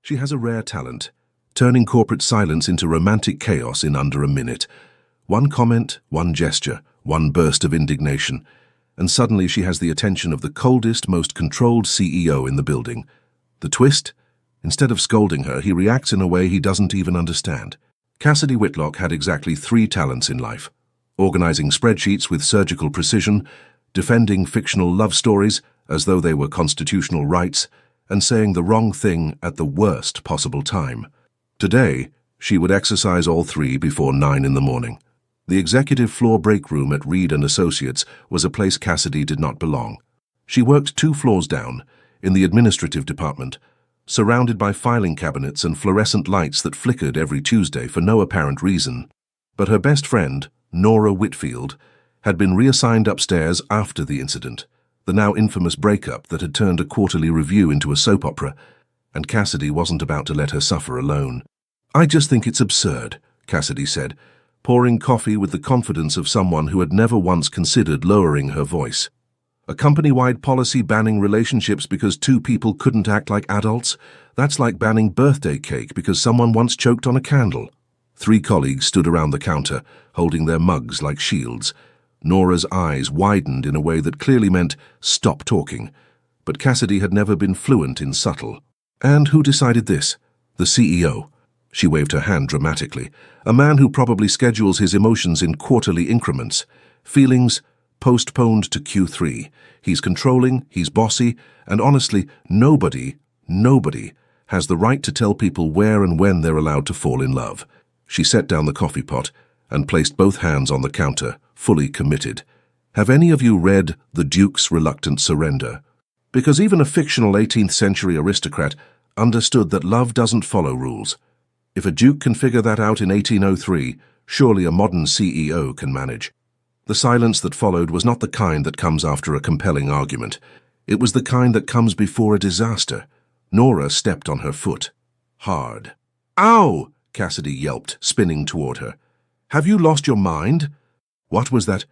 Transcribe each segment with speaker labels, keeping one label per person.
Speaker 1: She has a rare talent, turning corporate silence into romantic chaos in under a minute. One comment, one gesture, one burst of indignation, and suddenly she has the attention of the coldest, most controlled CEO in the building. The twist? Instead of scolding her, he reacts in a way he doesn't even understand. Cassidy Whitlock had exactly 3 talents in life: organizing spreadsheets with surgical precision, defending fictional love stories as though they were constitutional rights, and saying the wrong thing at the worst possible time. Today, she would exercise all 3 before 9 in the morning. The executive floor break room at Reed & Associates was a place Cassidy did not belong. She worked 2 floors down, in the administrative department, surrounded by filing cabinets and fluorescent lights that flickered every Tuesday for no apparent reason. But her best friend, Nora Whitfield, had been reassigned upstairs after the incident, the now infamous breakup that had turned a quarterly review into a soap opera, and Cassidy wasn't about to let her suffer alone. "I just think it's absurd," Cassidy said, pouring coffee with the confidence of someone who had never once considered lowering her voice. "A company-wide policy banning relationships because 2 people couldn't act like adults? That's like banning birthday cake because someone once choked on a candle." 3 colleagues stood around the counter, holding their mugs like shields. Nora's eyes widened in a way that clearly meant, "Stop talking." But Cassidy had never been fluent in subtle. "And who decided this?" "The CEO." She waved her hand dramatically. "A man who probably schedules his emotions in quarterly increments. Feelings postponed to Q3. He's controlling, he's bossy, and honestly, nobody has the right to tell people where and when they're allowed to fall in love." She set down the coffee pot and placed both hands on the counter, fully committed. "Have any of you read The Duke's Reluctant Surrender? Because even a fictional 18th century aristocrat understood that love doesn't follow rules. If a duke can figure that out in 1803, surely a modern CEO can manage." The silence that followed was not the kind that comes after a compelling argument. It was the kind that comes before a disaster. Nora stepped on her foot. Hard. "Ow!" Cassidy yelped, spinning toward her. "Have you lost your mind?" "What was that?"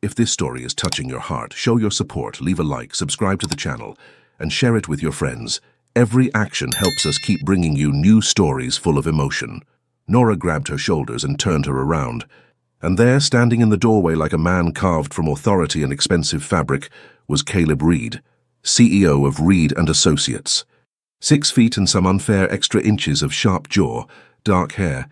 Speaker 1: If this story is touching your heart, show your support, leave a like, subscribe to the channel, and share it with your friends. Every action helps us keep bringing you new stories full of emotion. Nora grabbed her shoulders and turned her around. And there, standing in the doorway like a man carved from authority and expensive fabric, was Caleb Reed, CEO of Reed & Associates. 6 feet and some unfair extra inches of sharp jaw, dark hair,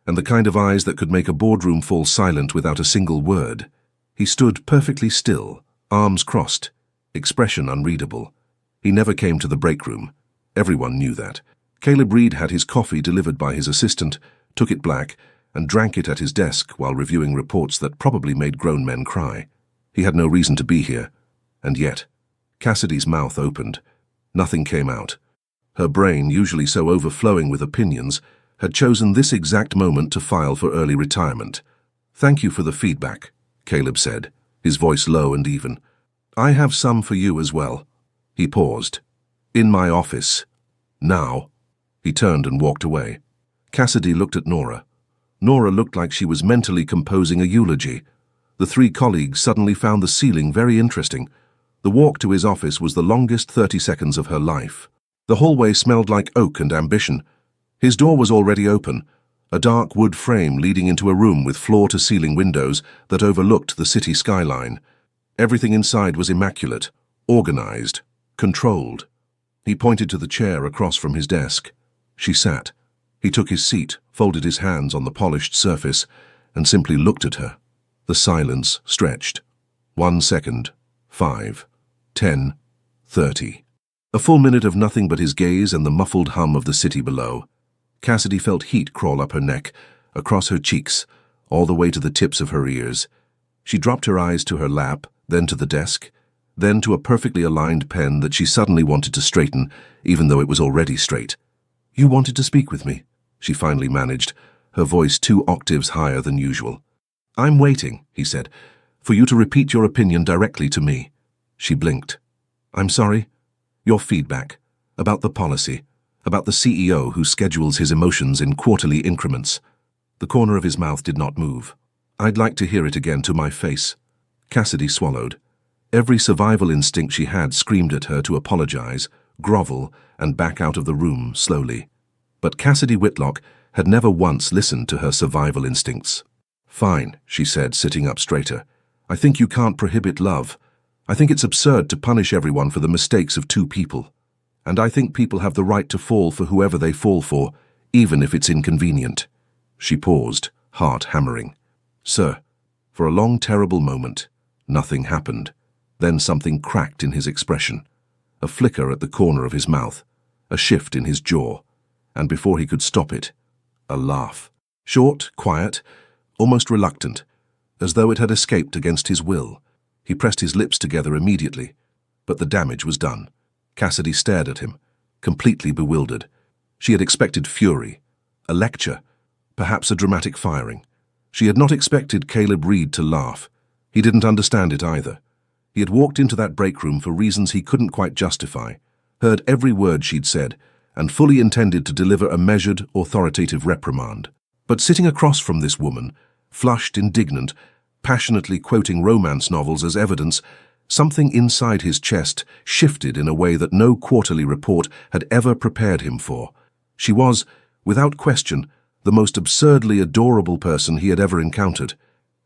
Speaker 1: and the kind of eyes that could make a boardroom fall silent without a single word. He stood perfectly still, arms crossed, expression unreadable. He never came to the break room. Everyone knew that. Caleb Reed had his coffee delivered by his assistant, took it black, and drank it at his desk while reviewing reports that probably made grown men cry. He had no reason to be here. And yet, Cassidy's mouth opened. Nothing came out. Her brain, usually so overflowing with opinions, had chosen this exact moment to file for early retirement. "Thank you for the feedback," Caleb said, his voice low and even. "I have some for you as well." He paused. "In my office. Now." He turned and walked away. Cassidy looked at Nora. Nora looked like she was mentally composing a eulogy. The 3 colleagues suddenly found the ceiling very interesting. The walk to his office was the longest 30 seconds of her life. The hallway smelled like oak and ambition. His door was already open, a dark wood frame leading into a room with floor-to-ceiling windows that overlooked the city skyline. Everything inside was immaculate, organized, controlled. He pointed to the chair across from his desk. She sat. He took his seat, folded his hands on the polished surface, and simply looked at her. The silence stretched. 1 second, 5, 10, 30. A full minute of nothing but his gaze and the muffled hum of the city below. Cassidy felt heat crawl up her neck, across her cheeks, all the way to the tips of her ears. She dropped her eyes to her lap, then to the desk, then to a perfectly aligned pen that she suddenly wanted to straighten, even though it was already straight. "You wanted to speak with me," she finally managed, her voice 2 octaves higher than usual. "I'm waiting," he said, "for you to repeat your opinion directly to me." She blinked. "I'm sorry?" "Your feedback. About the policy. About the CEO who schedules his emotions in quarterly increments." The corner of his mouth did not move. "I'd like to hear it again to my face." Cassidy swallowed. Every survival instinct she had screamed at her to apologize, grovel, and back out of the room slowly. But Cassidy Whitlock had never once listened to her survival instincts. "Fine," she said, sitting up straighter. "I think you can't prohibit love. I think it's absurd to punish everyone for the mistakes of two people. And I think people have the right to fall for whoever they fall for, even if it's inconvenient." She paused, heart hammering. "Sir." For a long, terrible moment, nothing happened. Then something cracked in his expression. A flicker at the corner of his mouth, a shift in his jaw, and before he could stop it, a laugh. Short, quiet, almost reluctant, as though it had escaped against his will. He pressed his lips together immediately, but the damage was done. Cassidy stared at him, completely bewildered. She had expected fury, a lecture, perhaps a dramatic firing. She had not expected Caleb Reed to laugh. He didn't understand it either. He had walked into that break room for reasons he couldn't quite justify, heard every word she'd said, and fully intended to deliver a measured, authoritative reprimand. But sitting across from this woman, flushed, indignant, passionately quoting romance novels as evidence, something inside his chest shifted in a way that no quarterly report had ever prepared him for. She was, without question, the most absurdly adorable person he had ever encountered.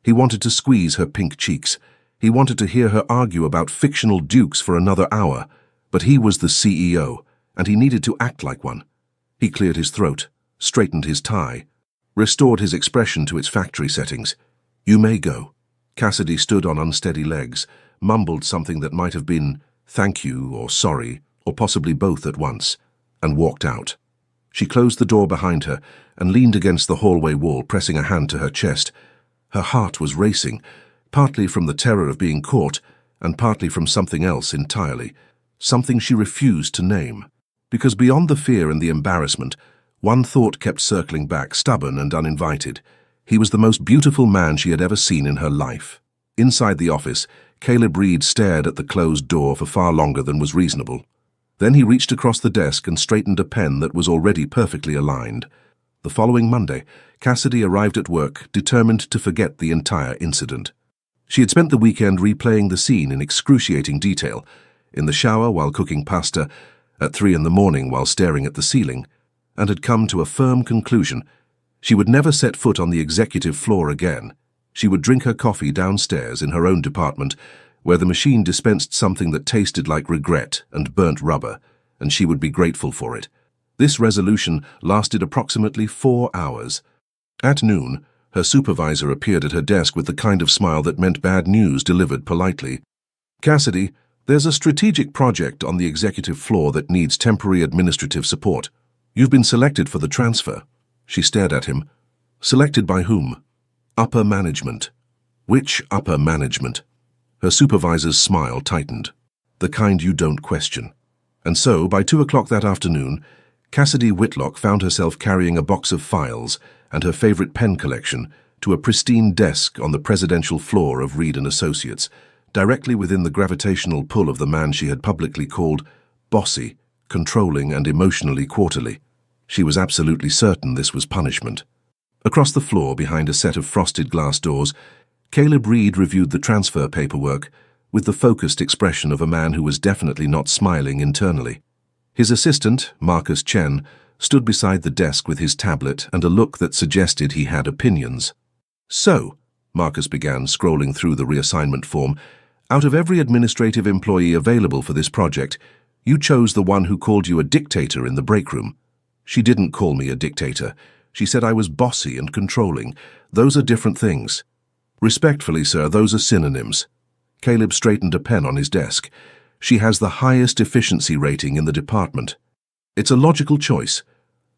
Speaker 1: He wanted to squeeze her pink cheeks. He wanted to hear her argue about fictional dukes for another hour, but he was the CEO, and he needed to act like one. He cleared his throat, straightened his tie, restored his expression to its factory settings. "You may go." Cassidy stood on unsteady legs, mumbled something that might have been "thank you" or "sorry," or possibly both at once, and walked out. She closed the door behind her and leaned against the hallway wall, pressing a hand to her chest. Her heart was racing, partly from the terror of being caught, and partly from something else entirely, something she refused to name. Because beyond the fear and the embarrassment, one thought kept circling back, stubborn and uninvited. He was the most beautiful man she had ever seen in her life. Inside the office, Caleb Reed stared at the closed door for far longer than was reasonable. Then he reached across the desk and straightened a pen that was already perfectly aligned. The following Monday, Cassidy arrived at work, determined to forget the entire incident. She had spent the weekend replaying the scene in excruciating detail, in the shower while cooking pasta, at 3 in the morning while staring at the ceiling, and had come to a firm conclusion. She would never set foot on the executive floor again. She would drink her coffee downstairs in her own department, where the machine dispensed something that tasted like regret and burnt rubber, and she would be grateful for it. This resolution lasted approximately 4 hours. At noon, her supervisor appeared at her desk with the kind of smile that meant bad news delivered politely. "Cassidy, there's a strategic project on the executive floor that needs temporary administrative support. You've been selected for the transfer." She stared at him. "Selected by whom?" "Upper management." "Which upper management?" Her supervisor's smile tightened. "The kind you don't question." And so, by 2 o'clock that afternoon, Cassidy Whitlock found herself carrying a box of files and her favorite pen collection to a pristine desk on the presidential floor of Reed & Associates, directly within the gravitational pull of the man she had publicly called bossy, controlling, and emotionally quarterly. She was absolutely certain this was punishment. Across the floor, behind a set of frosted glass doors, Caleb Reed reviewed the transfer paperwork with the focused expression of a man who was definitely not smiling internally. His assistant, Marcus Chen, stood beside the desk with his tablet and a look that suggested he had opinions. "So," Marcus began, scrolling through the reassignment form, "out of every administrative employee available for this project, you chose the one who called you a dictator in the break room." "She didn't call me a dictator. She said I was bossy and controlling. Those are different things." "Respectfully, sir, those are synonyms." Caleb straightened a pen on his desk. "She has the highest efficiency rating in the department." "It's a logical choice."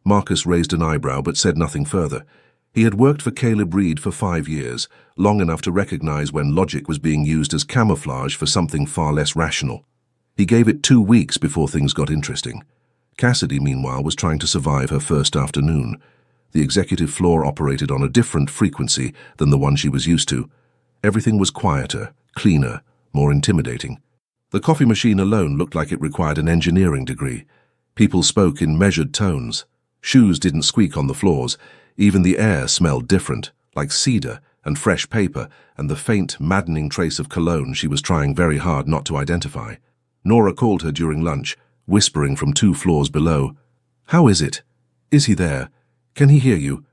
Speaker 1: Marcus raised an eyebrow but said nothing further. He had worked for Caleb Reed for 5 years, long enough to recognize when logic was being used as camouflage for something far less rational. He gave it 2 weeks before things got interesting. Cassidy, meanwhile, was trying to survive her first afternoon. The executive floor operated on a different frequency than the one she was used to. Everything was quieter, cleaner, more intimidating. The coffee machine alone looked like it required an engineering degree. People spoke in measured tones. Shoes didn't squeak on the floors. Even the air smelled different, like cedar and fresh paper and the faint, maddening trace of cologne she was trying very hard not to identify. Nora called her during lunch, whispering from 2 floors below. "How is it?" Is he there? Can he hear you?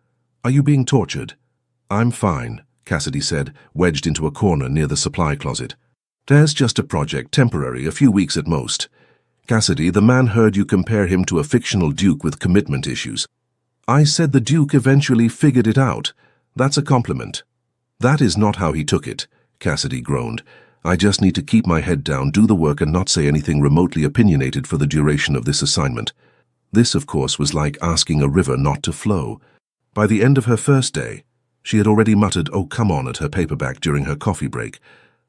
Speaker 1: Are you being tortured? I'm fine, Cassidy said, wedged into a corner near the supply closet. There's just a project, temporary, a few weeks at most. Cassidy, the man heard you compare him to a fictional duke with commitment issues. I said the duke eventually figured it out. That's a compliment. That is not how he took it, Cassidy groaned. I just need to keep my head down, do the work, and not say anything remotely opinionated for the duration of this assignment. This, of course, was like asking a river not to flow. By the end of her first day, she had already muttered, "Oh, come on," at her paperback during her coffee break,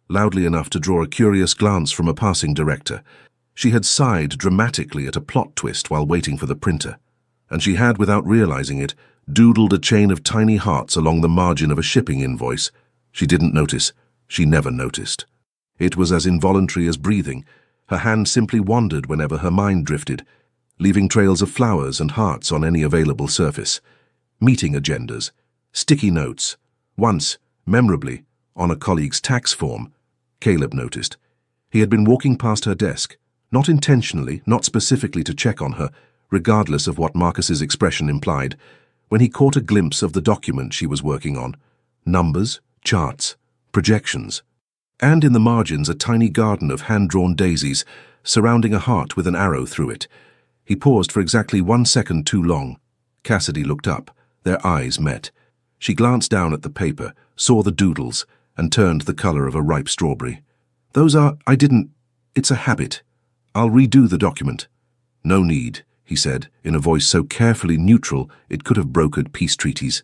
Speaker 1: loudly enough to draw a curious glance from a passing director. She had sighed dramatically at a plot twist while waiting for the printer, and she had, without realizing it, doodled a chain of tiny hearts along the margin of a shipping invoice. She didn't notice. She never noticed. It was as involuntary as breathing. Her hand simply wandered whenever her mind drifted, leaving trails of flowers and hearts on any available surface. Meeting agendas, sticky notes. Once, memorably, on a colleague's tax form, Caleb noticed. He had been walking past her desk, not intentionally, not specifically to check on her, regardless of what Marcus's expression implied, when he caught a glimpse of the document she was working on. Numbers, charts, projections. And in the margins a tiny garden of hand-drawn daisies, surrounding a heart with an arrow through it. He paused for exactly 1 second too long. Cassidy looked up. Their eyes met. She glanced down at the paper, saw the doodles, and turned the color of a ripe strawberry. It's a habit. I'll redo the document. No need, he said, in a voice so carefully neutral it could have brokered peace treaties.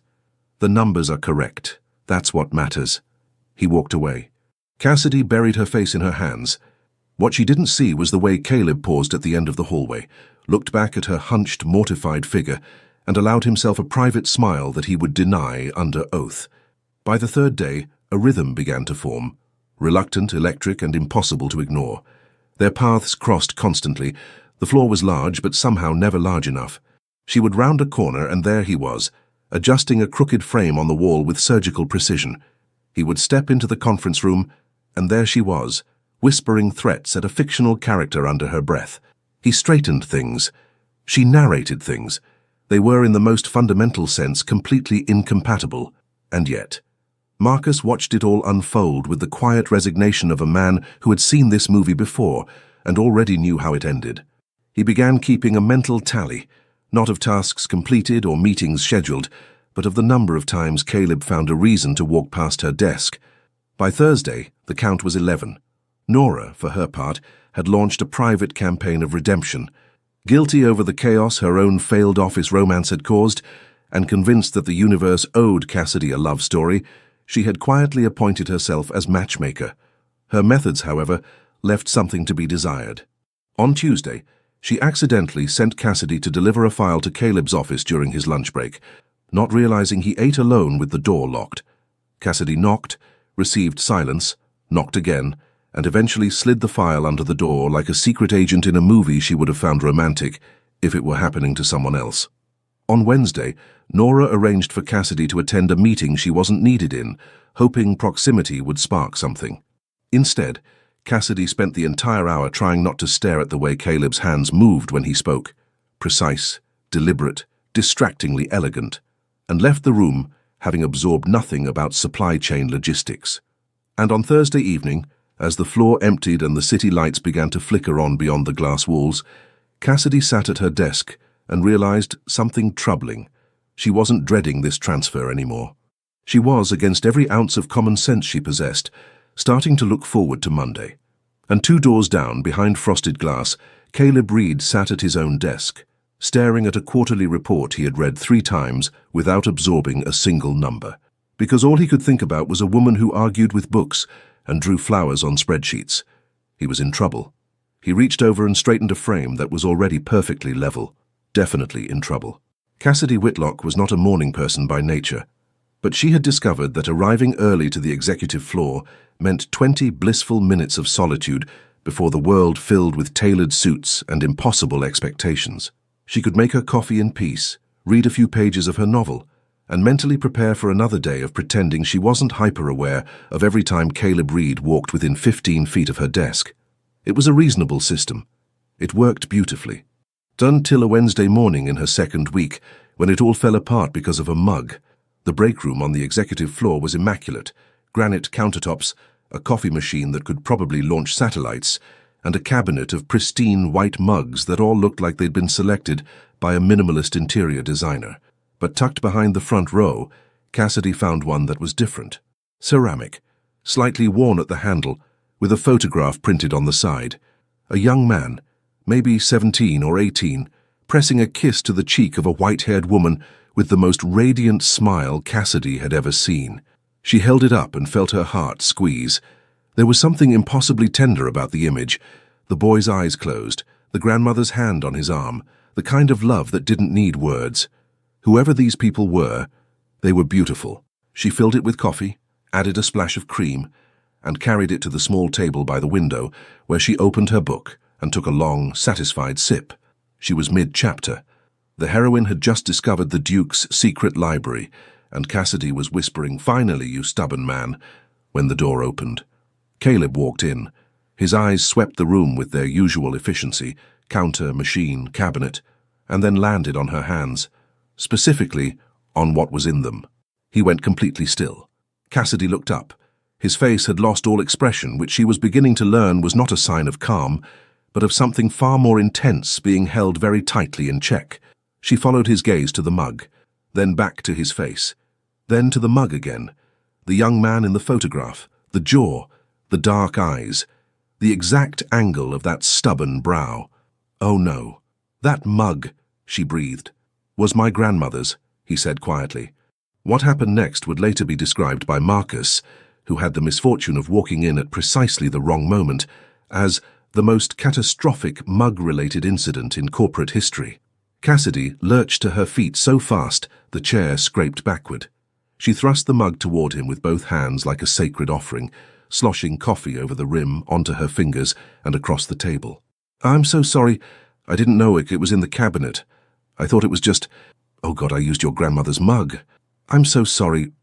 Speaker 1: The numbers are correct. That's what matters. He walked away. Cassidy buried her face in her hands. What she didn't see was the way Caleb paused at the end of the hallway, looked back at her hunched, mortified figure, and allowed himself a private smile that he would deny under oath. By the third day, a rhythm began to form, reluctant, electric, and impossible to ignore. Their paths crossed constantly. The floor was large, but somehow never large enough. She would round a corner, and there he was, adjusting a crooked frame on the wall with surgical precision. He would step into the conference room, and there she was, whispering threats at a fictional character under her breath. He straightened things. She narrated things. They were, in the most fundamental sense, completely incompatible. And yet, Marcus watched it all unfold with the quiet resignation of a man who had seen this movie before and already knew how it ended. He began keeping a mental tally, not of tasks completed or meetings scheduled, but of the number of times Caleb found a reason to walk past her desk. By Thursday, the count was 11. Nora, for her part, had launched a private campaign of redemption. Guilty over the chaos her own failed office romance had caused, and convinced that the universe owed Cassidy a love story, she had quietly appointed herself as matchmaker. Her methods, however, left something to be desired. On Tuesday, she accidentally sent Cassidy to deliver a file to Caleb's office during his lunch break, not realizing he ate alone with the door locked. Cassidy knocked, received silence, knocked again, and eventually slid the file under the door like a secret agent in a movie she would have found romantic if it were happening to someone else. On Wednesday, Nora arranged for Cassidy to attend a meeting she wasn't needed in, hoping proximity would spark something. Instead, Cassidy spent the entire hour trying not to stare at the way Caleb's hands moved when he spoke, precise, deliberate, distractingly elegant, and left the room having absorbed nothing about supply chain logistics. And on Thursday evening, as the floor emptied and the city lights began to flicker on beyond the glass walls, Cassidy sat at her desk and realized something troubling. She wasn't dreading this transfer anymore. She was, against every ounce of common sense she possessed, starting to look forward to Monday. And 2 doors down, behind frosted glass, Caleb Reed sat at his own desk, staring at a quarterly report he had read 3 times without absorbing a single number, because all he could think about was a woman who argued with books and drew flowers on spreadsheets. He was in trouble. He reached over and straightened a frame that was already perfectly level, definitely in trouble. Cassidy Whitlock was not a morning person by nature, but she had discovered that arriving early to the executive floor meant 20 blissful minutes of solitude before the world filled with tailored suits and impossible expectations. She could make her coffee in peace, read a few pages of her novel, and mentally prepare for another day of pretending she wasn't hyper-aware of every time Caleb Reed walked within 15 feet of her desk. It was a reasonable system. It worked beautifully. Until a Wednesday morning in her second week, when it all fell apart because of a mug. The break room on the executive floor was immaculate. Granite countertops, a coffee machine that could probably launch satellites, and a cabinet of pristine white mugs that all looked like they'd been selected by a minimalist interior designer. But tucked behind the front row, Cassidy found one that was different. Ceramic, slightly worn at the handle, with a photograph printed on the side. A young man, maybe 17 or 18, pressing a kiss to the cheek of a white-haired woman with the most radiant smile Cassidy had ever seen. She held it up and felt her heart squeeze. There was something impossibly tender about the image. The boy's eyes closed, the grandmother's hand on his arm, the kind of love that didn't need words. Whoever these people were, they were beautiful. She filled it with coffee, added a splash of cream, and carried it to the small table by the window, where she opened her book and took a long, satisfied sip. She was mid-chapter. The heroine had just discovered the Duke's secret library, and Cassidy was whispering, "Finally, you stubborn man," when the door opened. Caleb walked in. His eyes swept the room with their usual efficiency, counter, machine, cabinet, and then landed on her hands, specifically on what was in them. He went completely still. Cassidy looked up. His face had lost all expression, which she was beginning to learn was not a sign of calm, but of something far more intense being held very tightly in check. She followed his gaze to the mug, then back to his face, then to the mug again. The young man in the photograph, the jaw, the dark eyes, the exact angle of that stubborn brow. "Oh no, that mug," she breathed, "was my grandmother's," he said quietly. What happened next would later be described by Marcus, who had the misfortune of walking in at precisely the wrong moment, as the most catastrophic mug-related incident in corporate history. Cassidy lurched to her feet so fast the chair scraped backward. She thrust the mug toward him with both hands like a sacred offering, sloshing coffee over the rim onto her fingers and across the table. "I'm so sorry. I didn't know it was in the cabinet. I thought it was just... Oh God, I used your grandmother's mug. I'm so sorry."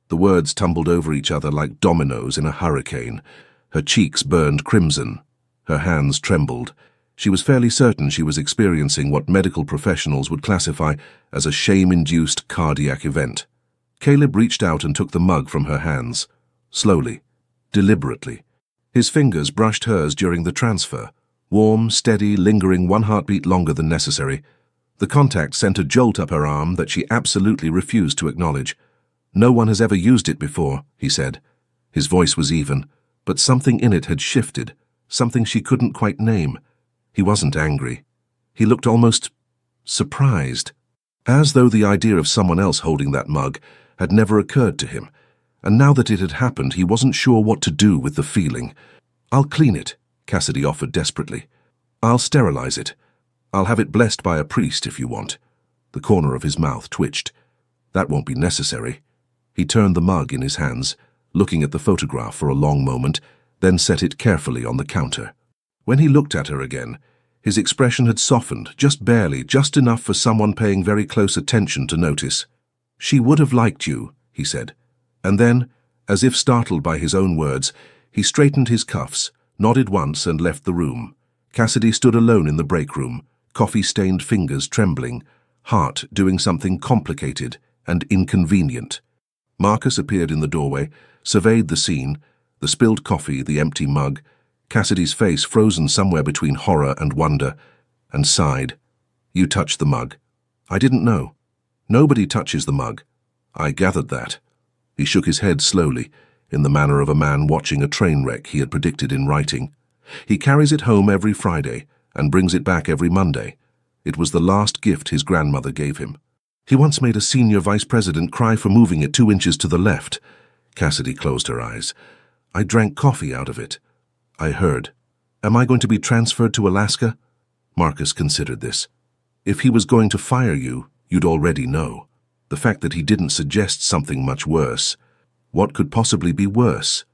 Speaker 1: The words tumbled over each other like dominoes in a hurricane. Her cheeks burned crimson. Her hands trembled. She was fairly certain she was experiencing what medical professionals would classify as a shame-induced cardiac event. Caleb reached out and took the mug from her hands, slowly, deliberately. His fingers brushed hers during the transfer, warm, steady, lingering one heartbeat longer than necessary. The contact sent a jolt up her arm that she absolutely refused to acknowledge. "No one has ever used it before," he said. His voice was even, but something in it had shifted, something she couldn't quite name. He wasn't angry. He looked almost surprised, as though the idea of someone else holding that mug had never occurred to him, and now that it had happened, he wasn't sure what to do with the feeling. "I'll clean it," Cassidy offered desperately. "I'll sterilize it. I'll have it blessed by a priest if you want." The corner of his mouth twitched. "That won't be necessary." He turned the mug in his hands, looking at the photograph for a long moment, then set it carefully on the counter. When he looked at her again, his expression had softened, just barely, just enough for someone paying very close attention to notice. "She would have liked you," he said. And then, as if startled by his own words, he straightened his cuffs, nodded once and left the room. Cassidy stood alone in the break room, coffee-stained fingers trembling, heart doing something complicated and inconvenient. Marcus appeared in the doorway, surveyed the scene, the spilled coffee, the empty mug, Cassidy's face frozen somewhere between horror and wonder, and sighed. "You touched the mug." "I didn't know." "Nobody touches the mug." "I gathered that." He shook his head slowly, in the manner of a man watching a train wreck he had predicted in writing. "He carries it home every Friday and brings it back every Monday. It was the last gift his grandmother gave him. He once made a senior vice president cry for moving it 2 inches to the left." Cassidy closed her eyes. "I drank coffee out of it. I heard. Am I going to be transferred to Alaska?" Marcus considered this. "If he was going to fire you, you'd already know." The fact that he didn't suggest something much worse. What could possibly be worse?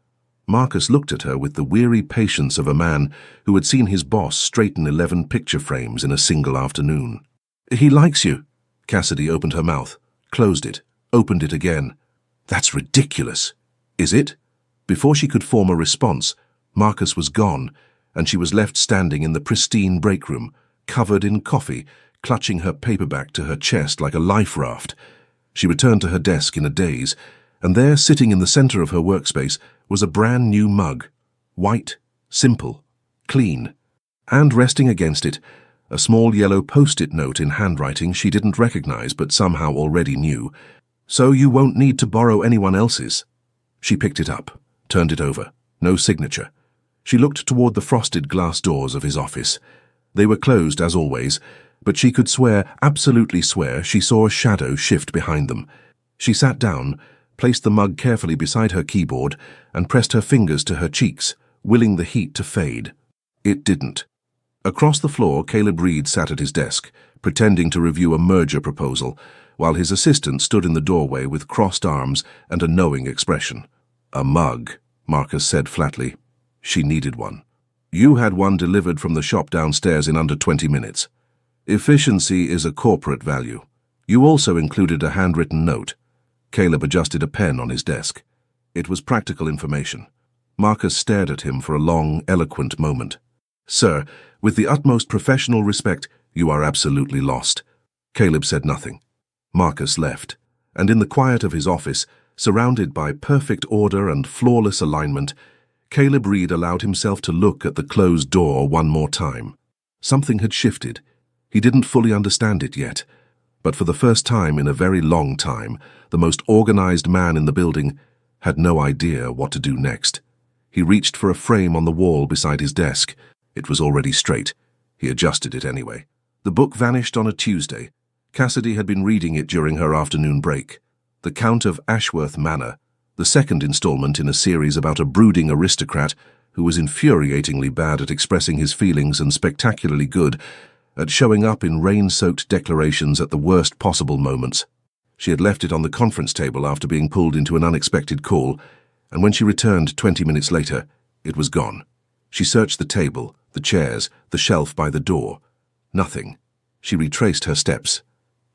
Speaker 1: Marcus looked at her with the weary patience of a man who had seen his boss straighten 11 picture frames in a single afternoon. "He likes you." Cassidy opened her mouth, closed it, opened it again. "That's ridiculous." "Is it?" Before she could form a response, Marcus was gone, and she was left standing in the pristine break room, covered in coffee, clutching her paperback to her chest like a life raft. She returned to her desk in a daze, and there, sitting in the center of her workspace, was a brand new mug. White, simple, clean. And resting against it, a small yellow post-it note in handwriting she didn't recognize but somehow already knew. "So you won't need to borrow anyone else's." She picked it up, turned it over. No signature. She looked toward the frosted glass doors of his office. They were closed as always, but she could swear, absolutely swear, she saw a shadow shift behind them. She sat down, placed the mug carefully beside her keyboard, and pressed her fingers to her cheeks, willing the heat to fade. It didn't. Across the floor, Caleb Reed sat at his desk, pretending to review a merger proposal, while his assistant stood in the doorway with crossed arms and a knowing expression. "A mug," Marcus said flatly. She needed one. "You had one delivered from the shop downstairs in under 20 minutes. Efficiency is a corporate value. You also included a handwritten note." Caleb adjusted a pen on his desk. It was practical information. Marcus stared at him for a long, eloquent moment. "Sir, with the utmost professional respect, you are absolutely lost." Caleb said nothing. Marcus left, and in the quiet of his office, surrounded by perfect order and flawless alignment, Caleb Reed allowed himself to look at the closed door one more time. Something had shifted. He didn't fully understand it yet, but for the first time in a very long time, the most organized man in the building had no idea what to do next. He reached for a frame on the wall beside his desk. It was already straight. He adjusted it anyway. The book vanished on a Tuesday. Cassidy had been reading it during her afternoon break. The Count of Ashworth Manor, the second installment in a series about a brooding aristocrat who was infuriatingly bad at expressing his feelings and spectacularly good at showing up in rain-soaked declarations at the worst possible moments. She had left it on the conference table after being pulled into an unexpected call, and when she returned 20 minutes later, it was gone. She searched the table, the chairs, the shelf by the door. Nothing. She retraced her steps,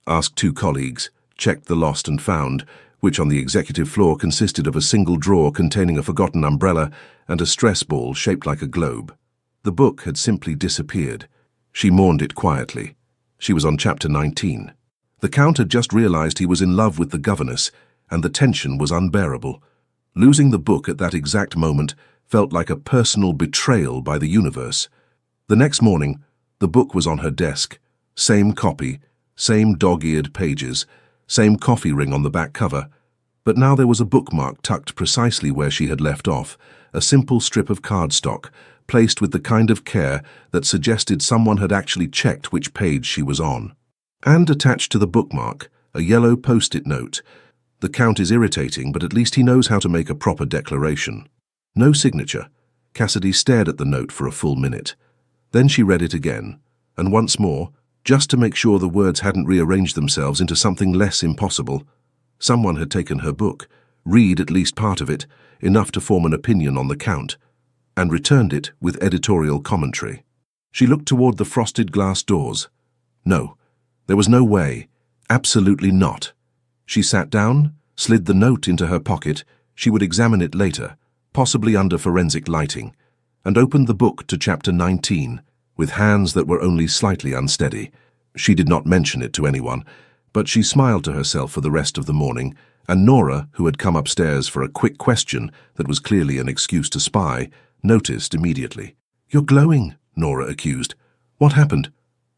Speaker 1: asked 2 colleagues, checked the lost and found, which on the executive floor consisted of a single drawer containing a forgotten umbrella and a stress ball shaped like a globe. The book had simply disappeared. She mourned it quietly. She was on chapter 19. The Count had just realized he was in love with the governess, and the tension was unbearable. Losing the book at that exact moment felt like a personal betrayal by the universe. The next morning, the book was on her desk. Same copy, same dog-eared pages, same coffee ring on the back cover. But now there was a bookmark tucked precisely where she had left off, a simple strip of cardstock, placed with the kind of care that suggested someone had actually checked which page she was on. And attached to the bookmark, a yellow post-it note. "The Count is irritating, but at least he knows how to make a proper declaration." No signature. Cassidy stared at the note for a full minute. Then she read it again, and once more, just to make sure the words hadn't rearranged themselves into something less impossible. Someone had taken her book, read at least part of it, enough to form an opinion on the Count, and returned it with editorial commentary. She looked toward the frosted glass doors. No, there was no way. Absolutely not. She sat down, slid the note into her pocket. She would examine it later, possibly under forensic lighting, and opened the book to chapter 19, with hands that were only slightly unsteady. She did not mention it to anyone, but she smiled to herself for the rest of the morning, and Nora, who had come upstairs for a quick question that was clearly an excuse to spy, noticed immediately. "You're glowing," Nora accused. "What happened?"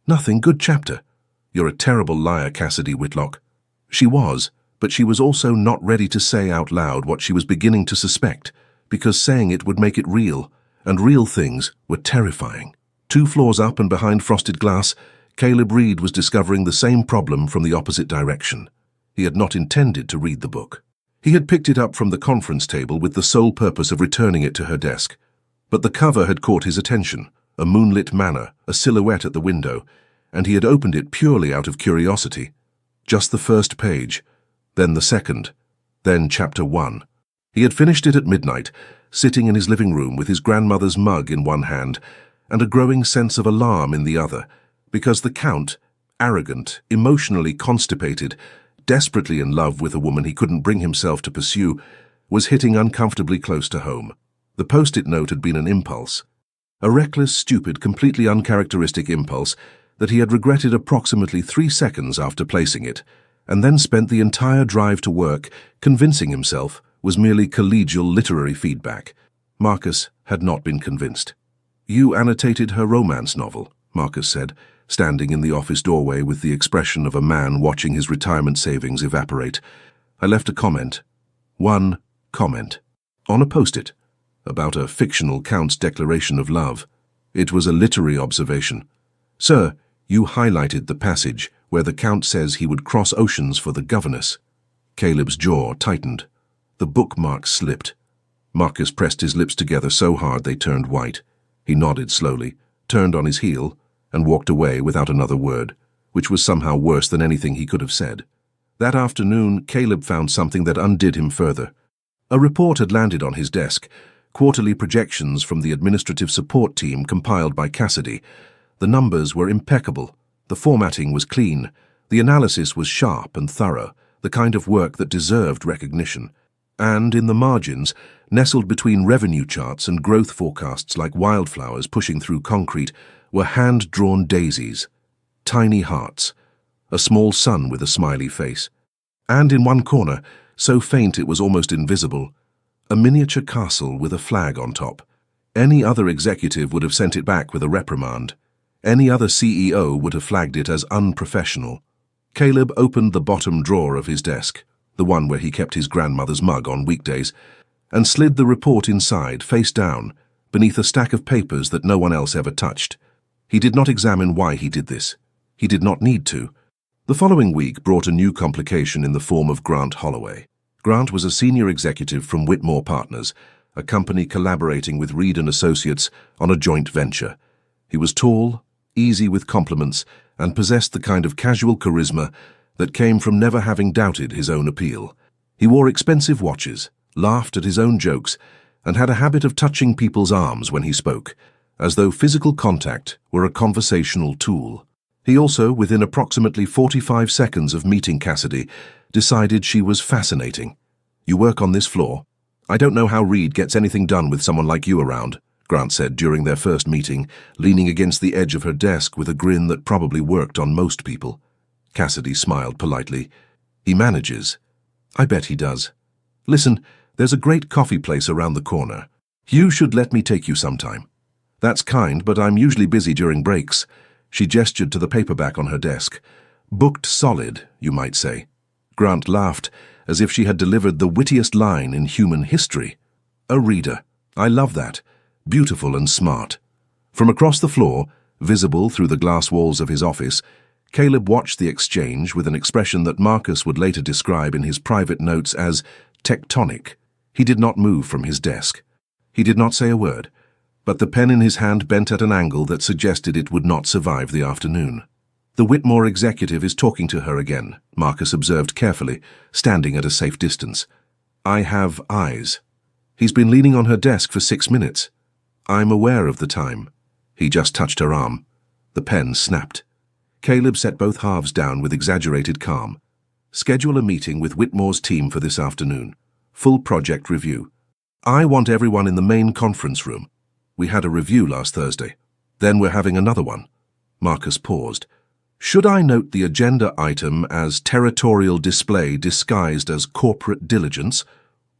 Speaker 1: "Nothing. Good chapter." "You're a terrible liar, Cassidy Whitlock." She was, but she was also not ready to say out loud what she was beginning to suspect, because saying it would make it real, and real things were terrifying. 2 floors up and behind frosted glass, Caleb Reed was discovering the same problem from the opposite direction. He had not intended to read the book. He had picked it up from the conference table with the sole purpose of returning it to her desk. But the cover had caught his attention, a moonlit manor, a silhouette at the window, and he had opened it purely out of curiosity. Just the first page, then the second, then chapter 1. He had finished it at midnight, sitting in his living room with his grandmother's mug in one hand and a growing sense of alarm in the other, because the Count, arrogant, emotionally constipated, desperately in love with a woman he couldn't bring himself to pursue, was hitting uncomfortably close to home. The post-it note had been an impulse. A reckless, stupid, completely uncharacteristic impulse, that he had regretted approximately 3 seconds after placing it, and then spent the entire drive to work convincing himself was merely collegial literary feedback. Marcus had not been convinced. "You annotated her romance novel," Marcus said, standing in the office doorway with the expression of a man watching his retirement savings evaporate. "I left a comment. One comment. On a post-it. About a fictional count's declaration of love. It was a literary observation. Sir, you highlighted the passage where the count says he would cross oceans for the governess." Caleb's jaw tightened. The bookmark slipped. Marcus pressed his lips together so hard they turned white. He nodded slowly, turned on his heel, and walked away without another word, which was somehow worse than anything he could have said. That afternoon, Caleb found something that undid him further. A report had landed on his desk, quarterly projections from the administrative support team compiled by Cassidy. The numbers were impeccable, the formatting was clean, the analysis was sharp and thorough, the kind of work that deserved recognition. And in the margins, nestled between revenue charts and growth forecasts like wildflowers pushing through concrete, were hand-drawn daisies, tiny hearts, a small sun with a smiley face. And in one corner, so faint it was almost invisible, a miniature castle with a flag on top. Any other executive would have sent it back with a reprimand. Any other CEO would have flagged it as unprofessional. Caleb opened the bottom drawer of his desk, the one where he kept his grandmother's mug on weekdays, and slid the report inside, face down, beneath a stack of papers that no one else ever touched. He did not examine why he did this. He did not need to. The following week brought a new complication in the form of Grant Holloway. Grant was a senior executive from Whitmore Partners, a company collaborating with Reed & Associates on a joint venture. He was tall, easy with compliments, and possessed the kind of casual charisma that came from never having doubted his own appeal. He wore expensive watches, laughed at his own jokes, and had a habit of touching people's arms when he spoke, as though physical contact were a conversational tool. He also, within approximately 45 seconds of meeting Cassidy, decided she was fascinating. "You work on this floor? I don't know how Reed gets anything done with someone like you around," Grant said during their first meeting, leaning against the edge of her desk with a grin that probably worked on most people. Cassidy smiled politely. "He manages." "I bet he does. Listen, there's a great coffee place around the corner. You should let me take you sometime." "That's kind, but I'm usually busy during breaks." She gestured to the paperback on her desk. "Booked solid, you might say." Grant laughed, as if she had delivered the wittiest line in human history. "A reader. I love that. Beautiful and smart." From across the floor, visible through the glass walls of his office, Caleb watched the exchange with an expression that Marcus would later describe in his private notes as tectonic. He did not move from his desk. He did not say a word, but the pen in his hand bent at an angle that suggested it would not survive the afternoon. "The Whitmore executive is talking to her again," Marcus observed carefully, standing at a safe distance. "I have eyes. He's been leaning on her desk for 6 minutes. I'm aware of the time." He just touched her arm. The pen snapped. Caleb set both halves down with exaggerated calm. "Schedule a meeting with Whitmore's team for this afternoon. Full project review. I want everyone in the main conference room. We had a review last Thursday. Then we're having another one." Marcus paused. "Should I note the agenda item as territorial display disguised as corporate diligence,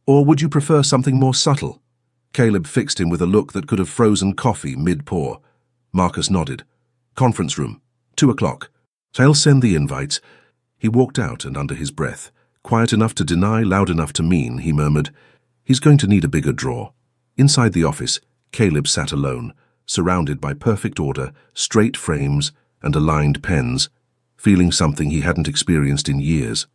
Speaker 1: or would you prefer something more subtle?" Caleb fixed him with a look that could have frozen coffee mid-pour. Marcus nodded. "Conference room, 2 o'clock. I'll send the invites." He walked out, and under his breath, quiet enough to deny, loud enough to mean, he murmured, "He's going to need a bigger drawer." Inside the office, Caleb sat alone, surrounded by perfect order, straight frames, and aligned pens, feeling something he hadn't experienced in years.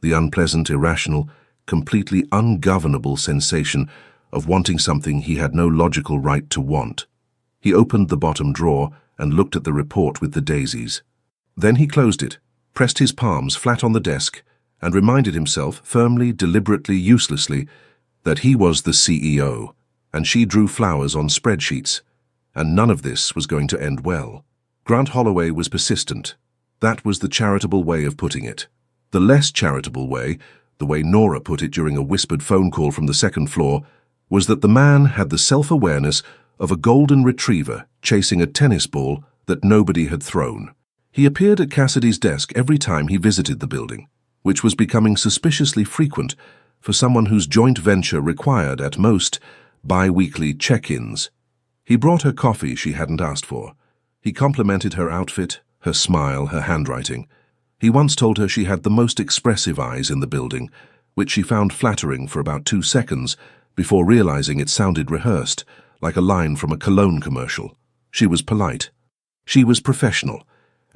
Speaker 1: The unpleasant, irrational, completely ungovernable sensation of wanting something he had no logical right to want. He opened the bottom drawer and looked at the report with the daisies. Then he closed it, pressed his palms flat on the desk, and reminded himself, firmly, deliberately, uselessly, that he was the CEO, and she drew flowers on spreadsheets, and none of this was going to end well. Grant Holloway was persistent. That was the charitable way of putting it. The less charitable way, the way Nora put it during a whispered phone call from the second floor, was that the man had the self-awareness of a golden retriever chasing a tennis ball that nobody had thrown. He appeared at Cassidy's desk every time he visited the building, which was becoming suspiciously frequent for someone whose joint venture required, at most, bi-weekly check-ins. He brought her coffee she hadn't asked for. He complimented her outfit, her smile, her handwriting. He once told her she had the most expressive eyes in the building, which she found flattering for about 2 seconds before realizing it sounded rehearsed, like a line from a cologne commercial. She was polite. She was professional.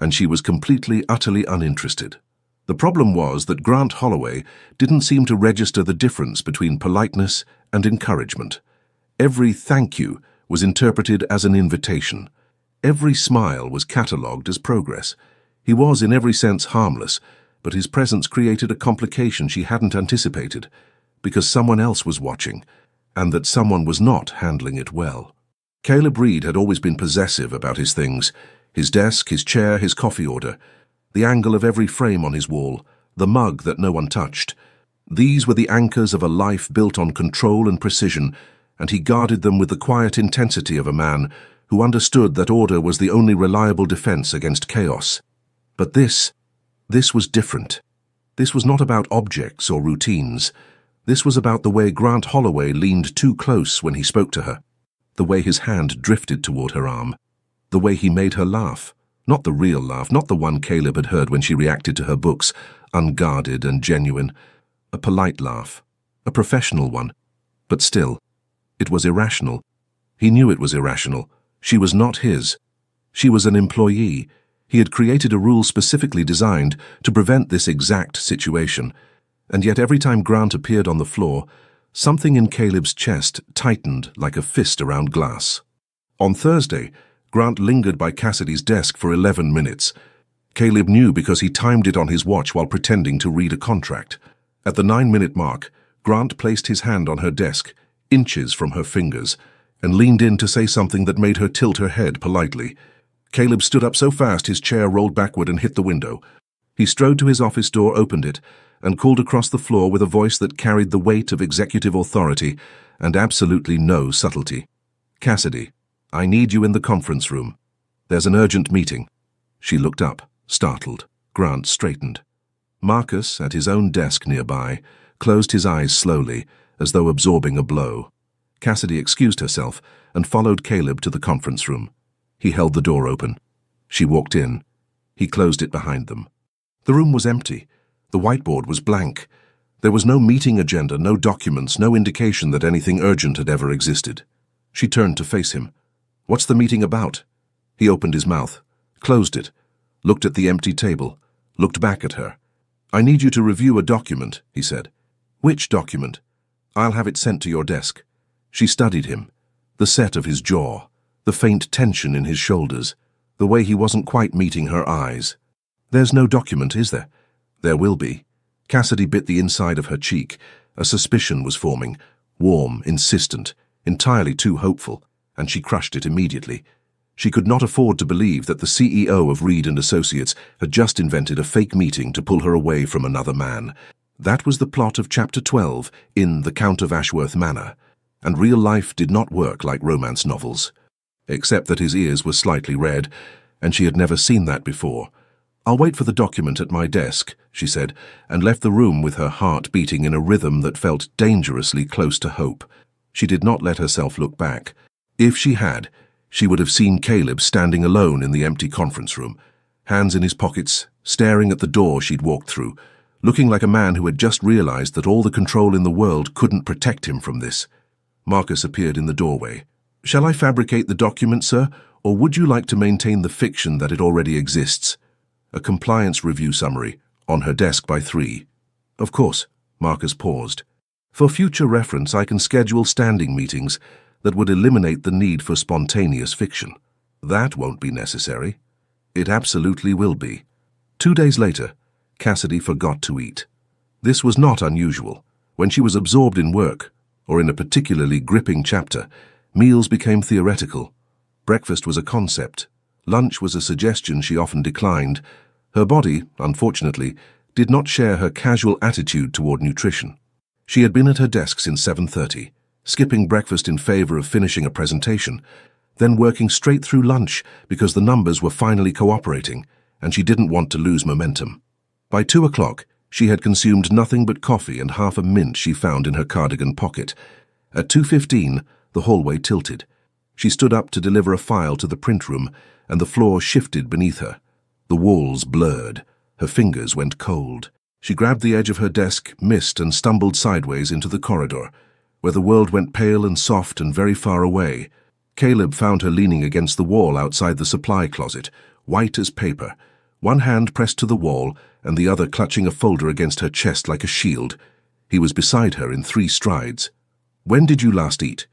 Speaker 1: And she was completely, utterly uninterested. The problem was that Grant Holloway didn't seem to register the difference between politeness and encouragement. Every thank you was interpreted as an invitation. Every smile was catalogued as progress. He was in every sense harmless, but his presence created a complication she hadn't anticipated, because someone else was watching, and that someone was not handling it well. Caleb Reed had always been possessive about his things. His desk, his chair, his coffee order, the angle of every frame on his wall, the mug that no one touched. These were the anchors of a life built on control and precision, and he guarded them with the quiet intensity of a man who understood that order was the only reliable defense against chaos. But this was different. This was not about objects or routines. This was about the way Grant Holloway leaned too close when he spoke to her, the way his hand drifted toward her arm, the way he made her laugh, not the real laugh, not the one Caleb had heard when she reacted to her books, unguarded and genuine, a polite laugh, a professional one. But still, it was irrational. He knew it was irrational. She was not his. She was an employee. He had created a rule specifically designed to prevent this exact situation, and yet every time Grant appeared on the floor, something in Caleb's chest tightened like a fist around glass. On Thursday, Grant lingered by Cassidy's desk for 11 minutes. Caleb knew because he timed it on his watch while pretending to read a contract. At the 9-minute mark, Grant placed his hand on her desk, inches from her fingers, and leaned in to say something that made her tilt her head politely. Caleb stood up so fast his chair rolled backward and hit the window. He strode to his office door, opened it, and called across the floor with a voice that carried the weight of executive authority and absolutely no subtlety. "Cassidy, I need you in the conference room. There's an urgent meeting." She looked up, startled. Grant straightened. Marcus, at his own desk nearby, closed his eyes slowly, as though absorbing a blow. Cassidy excused herself and followed Caleb to the conference room. He held the door open. She walked in. He closed it behind them. The room was empty. The whiteboard was blank. There was no meeting agenda, no documents, no indication that anything urgent had ever existed. She turned to face him. "What's the meeting about?" He opened his mouth, closed it, looked at the empty table, looked back at her. "I need you to review a document," he said. "Which document?" "I'll have it sent to your desk." She studied him, the set of his jaw, the faint tension in his shoulders, the way he wasn't quite meeting her eyes. "There's no document, is there?" "There will be." Cassidy bit the inside of her cheek. A suspicion was forming, warm, insistent, entirely too hopeful, and she crushed it immediately. She could not afford to believe that the CEO of Reed & Associates had just invented a fake meeting to pull her away from another man. That was the plot of Chapter 12 in The Count of Ashworth Manor, and real life did not work like romance novels. Except that his ears were slightly red, and she had never seen that before. "I'll wait for the document at my desk," she said, and left the room with her heart beating in a rhythm that felt dangerously close to hope. She did not let herself look back. If she had, she would have seen Caleb standing alone in the empty conference room, hands in his pockets, staring at the door she'd walked through, looking like a man who had just realized that all the control in the world couldn't protect him from this. Marcus appeared in the doorway. "Shall I fabricate the document, sir, or would you like to maintain the fiction that it already exists?" A compliance review summary, on her desk by 3. "Of course," Marcus paused. "For future reference, I can schedule standing meetings that would eliminate the need for spontaneous fiction." "That won't be necessary." "It absolutely will be." 2 days later, Cassidy forgot to eat. This was not unusual. When she was absorbed in work, or in a particularly gripping chapter, meals became theoretical. Breakfast was a concept. Lunch was a suggestion she often declined. Her body, unfortunately, did not share her casual attitude toward nutrition. She had been at her desk since 7:30, skipping breakfast in favor of finishing a presentation, then working straight through lunch because the numbers were finally cooperating, and she didn't want to lose momentum. By 2 o'clock, she had consumed nothing but coffee and half a mint she found in her cardigan pocket. At 2:15, the hallway tilted. She stood up to deliver a file to the print room, and the floor shifted beneath her. The walls blurred. Her fingers went cold. She grabbed the edge of her desk, missed, and stumbled sideways into the corridor, where the world went pale and soft and very far away. Caleb found her leaning against the wall outside the supply closet, white as paper, one hand pressed to the wall and the other clutching a folder against her chest like a shield. He was beside her in 3 strides. "When did you last eat?"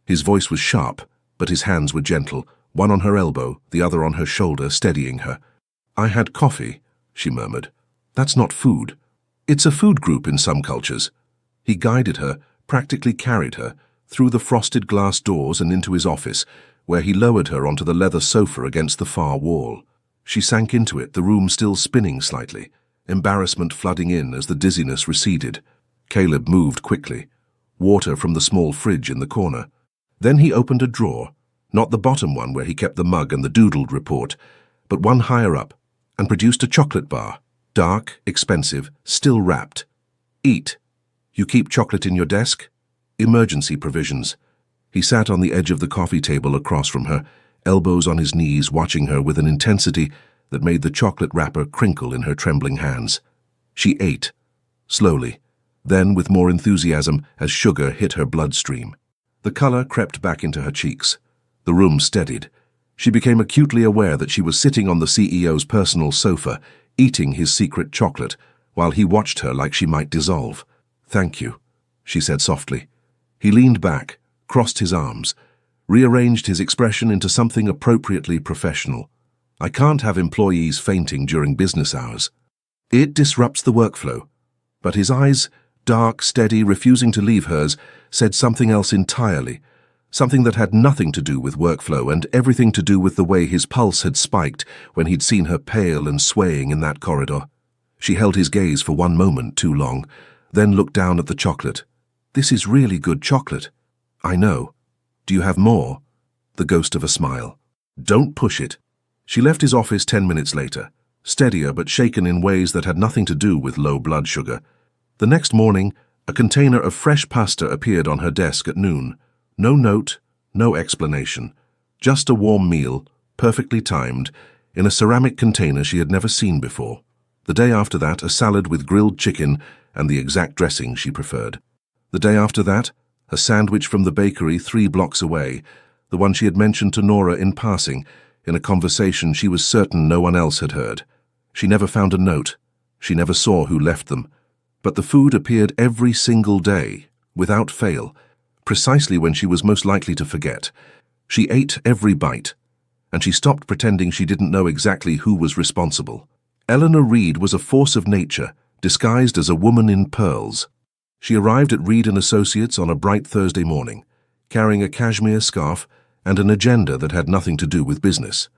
Speaker 1: His voice was sharp, but his hands were gentle, one on her elbow, the other on her shoulder, steadying her. "I had coffee," she murmured. "That's not food." "It's a food group in some cultures." He guided her, practically carried her, through the frosted glass doors and into his office, where he lowered her onto the leather sofa against the far wall. She sank into it, the room still spinning slightly, embarrassment flooding in as the dizziness receded. Caleb moved quickly. Water from the small fridge in the corner. Then he opened a drawer, not the bottom one where he kept the mug and the doodled report, but one higher up, and produced a chocolate bar, dark, expensive, still wrapped. "Eat. You keep chocolate in your desk?" "Emergency provisions." He sat on the edge of the coffee table across from her, elbows on his knees, watching her with an intensity that made the chocolate wrapper crinkle in her trembling hands. She ate, slowly, then with more enthusiasm as sugar hit her bloodstream. The color crept back into her cheeks. The room steadied. She became acutely aware that she was sitting on the CEO's personal sofa, eating his secret chocolate, while he watched her like she might dissolve. "Thank you," she said softly. He leaned back, crossed his arms, rearranged his expression into something appropriately professional. "I can't have employees fainting during business hours. It disrupts the workflow." But his eyes, dark, steady, refusing to leave hers, said something else entirely, something that had nothing to do with workflow and everything to do with the way his pulse had spiked when he'd seen her pale and swaying in that corridor. She held his gaze for one moment too long, then looked down at the chocolate. "This is really good chocolate." "I know. Do you have more?" The ghost of a smile. "Don't push it." She left his office 10 minutes later, steadier but shaken in ways that had nothing to do with low blood sugar. The next morning, a container of fresh pasta appeared on her desk at noon. No note, no explanation. Just a warm meal, perfectly timed, in a ceramic container she had never seen before. The day after that, a salad with grilled chicken and the exact dressing she preferred. The day after that, a sandwich from the bakery 3 blocks away, the one she had mentioned to Nora in passing, in a conversation she was certain no one else had heard. She never found a note. She never saw who left them. But the food appeared every single day, without fail, precisely when she was most likely to forget. She ate every bite, and she stopped pretending she didn't know exactly who was responsible. Eleanor Reed was a force of nature, disguised as a woman in pearls. She arrived at Reed & Associates on a bright Thursday morning, carrying a cashmere scarf and an agenda that had nothing to do with business.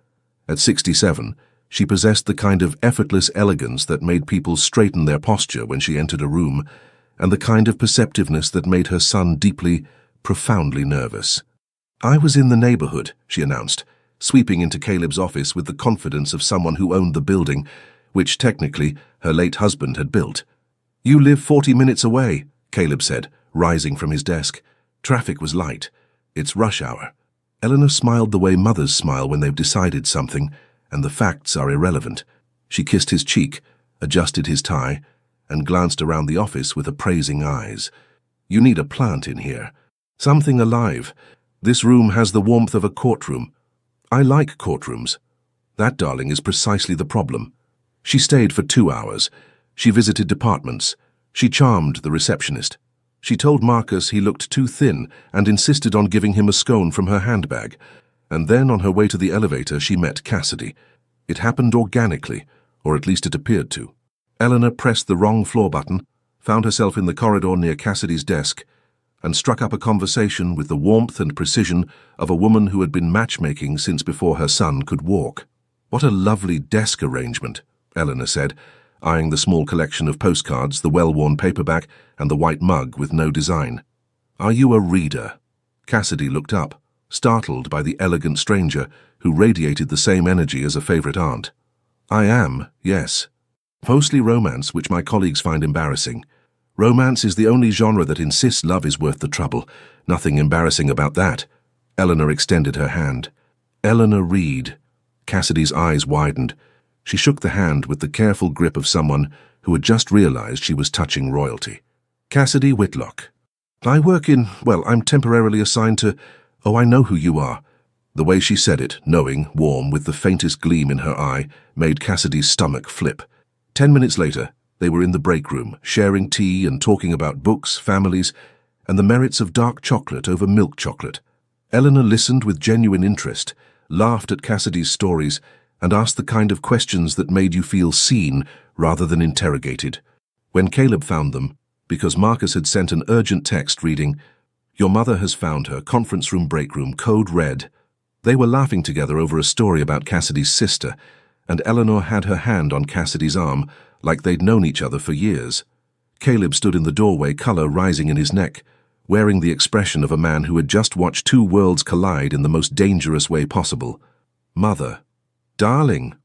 Speaker 1: At 67, she possessed the kind of effortless elegance that made people straighten their posture when she entered a room, and the kind of perceptiveness that made her son deeply, profoundly nervous. "I was in the neighborhood," she announced, sweeping into Caleb's office with the confidence of someone who owned the building, which technically her late husband had built. "You live 40 minutes away," Caleb said, rising from his desk. Traffic was light. "It's rush hour." Eleanor smiled the way mothers smile when they've decided something, and the facts are irrelevant. She kissed his cheek, adjusted his tie, and glanced around the office with appraising eyes. "You need a plant in here. Something alive. This room has the warmth of a courtroom. I like courtrooms. That, darling, is precisely the problem." She stayed for 2 hours. She visited departments. She charmed the receptionist. She told Marcus he looked too thin and insisted on giving him a scone from her handbag. And then on her way to the elevator she met Cassidy. It happened organically, or at least it appeared to. Eleanor pressed the wrong floor button, found herself in the corridor near Cassidy's desk, and struck up a conversation with the warmth and precision of a woman who had been matchmaking since before her son could walk. "What a lovely desk arrangement," Eleanor said, eyeing the small collection of postcards, the well-worn paperback, and the white mug with no design. "Are you a reader?" Cassidy looked up, startled by the elegant stranger who radiated the same energy as a favorite aunt. I am, yes. Mostly romance, which my colleagues find embarrassing. Romance is the only genre that insists love is worth the trouble. Nothing embarrassing about that. Eleanor extended her hand. Eleanor Reed. Cassidy's eyes widened. She shook the hand with the careful grip of someone who had just realized she was touching royalty. Cassidy Whitlock. I work in, well, I'm temporarily assigned to, oh, I know who you are. The way she said it, knowing, warm, with the faintest gleam in her eye, made Cassidy's stomach flip. 10 minutes later, they were in the break room, sharing tea and talking about books, families, and the merits of dark chocolate over milk chocolate. Eleanor listened with genuine interest, laughed at Cassidy's stories, and asked the kind of questions that made you feel seen rather than interrogated. When Caleb found them, because Marcus had sent an urgent text reading, "Your mother has found her, conference room break room, code red," they were laughing together over a story about Cassidy's sister, and Eleanor had her hand on Cassidy's arm like they'd known each other for years. Caleb stood in the doorway, color rising in his neck, wearing the expression of a man who had just watched two worlds collide in the most dangerous way possible. Mother. Darling.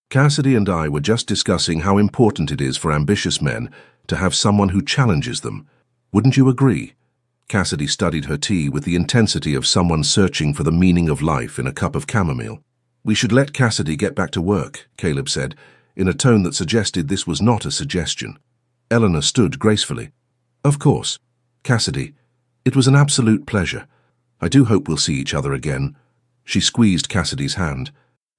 Speaker 1: Cassidy and I were just discussing how important it is for ambitious men to have someone who challenges them. Wouldn't you agree? Cassidy studied her tea with the intensity of someone searching for the meaning of life in a cup of chamomile. We should let Cassidy get back to work, Caleb said, in a tone that suggested this was not a suggestion. Eleanor stood gracefully. Of course. Cassidy, it was an absolute pleasure. I do hope we'll see each other again. She squeezed Cassidy's hand.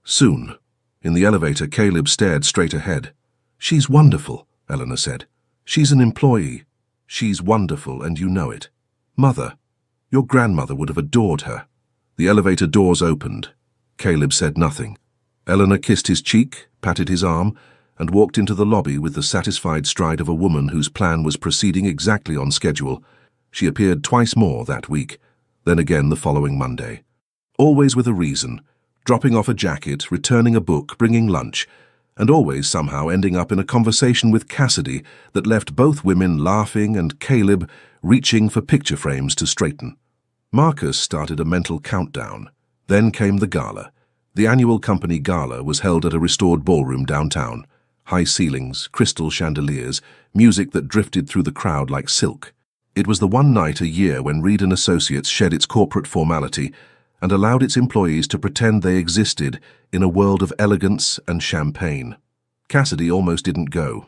Speaker 1: Soon. In the elevator, Caleb stared straight ahead. She's wonderful, Eleanor said. She's an employee. She's wonderful, and you know it. Mother, your grandmother would have adored her. The elevator doors opened. Caleb said nothing. Eleanor kissed his cheek, patted his arm, and walked into the lobby with the satisfied stride of a woman whose plan was proceeding exactly on schedule. She appeared twice more that week, then again the following Monday. Always with a reason, dropping off a jacket, returning a book, bringing lunch, and always somehow ending up in a conversation with Cassidy that left both women laughing and Caleb reaching for picture frames to straighten. Marcus started a mental countdown. Then came the gala. The annual company gala was held at a restored ballroom downtown. High ceilings, crystal chandeliers, music that drifted through the crowd like silk. It was the one night a year when Reed & Associates shed its corporate formality and allowed its employees to pretend they existed in a world of elegance and champagne. Cassidy almost didn't go.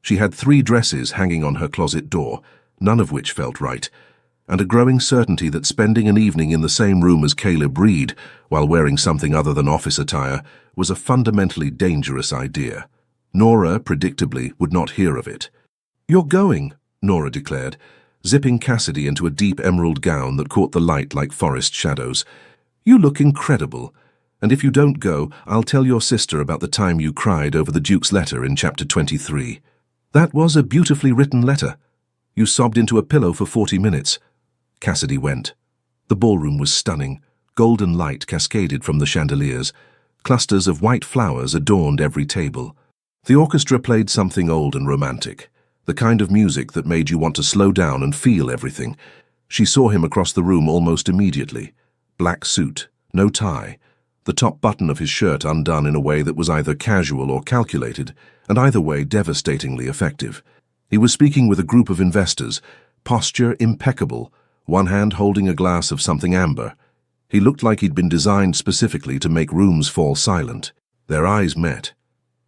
Speaker 1: She had 3 dresses hanging on her closet door, none of which felt right, and a growing certainty that spending an evening in the same room as Caleb Reed, while wearing something other than office attire, was a fundamentally dangerous idea. Nora, predictably, would not hear of it. "You're going," Nora declared, zipping Cassidy into a deep emerald gown that caught the light like forest shadows. "You look incredible, and if you don't go, I'll tell your sister about the time you cried over the Duke's letter in chapter 23. That was a beautifully written letter. You sobbed into a pillow for 40 minutes. Cassidy went. The ballroom was stunning. Golden light cascaded from the chandeliers. Clusters of white flowers adorned every table. The orchestra played something old and romantic, the kind of music that made you want to slow down and feel everything. She saw him across the room almost immediately. Black suit, no tie, the top button of his shirt undone in a way that was either casual or calculated, and either way devastatingly effective. He was speaking with a group of investors, posture impeccable, one hand holding a glass of something amber. He looked like he'd been designed specifically to make rooms fall silent. Their eyes met.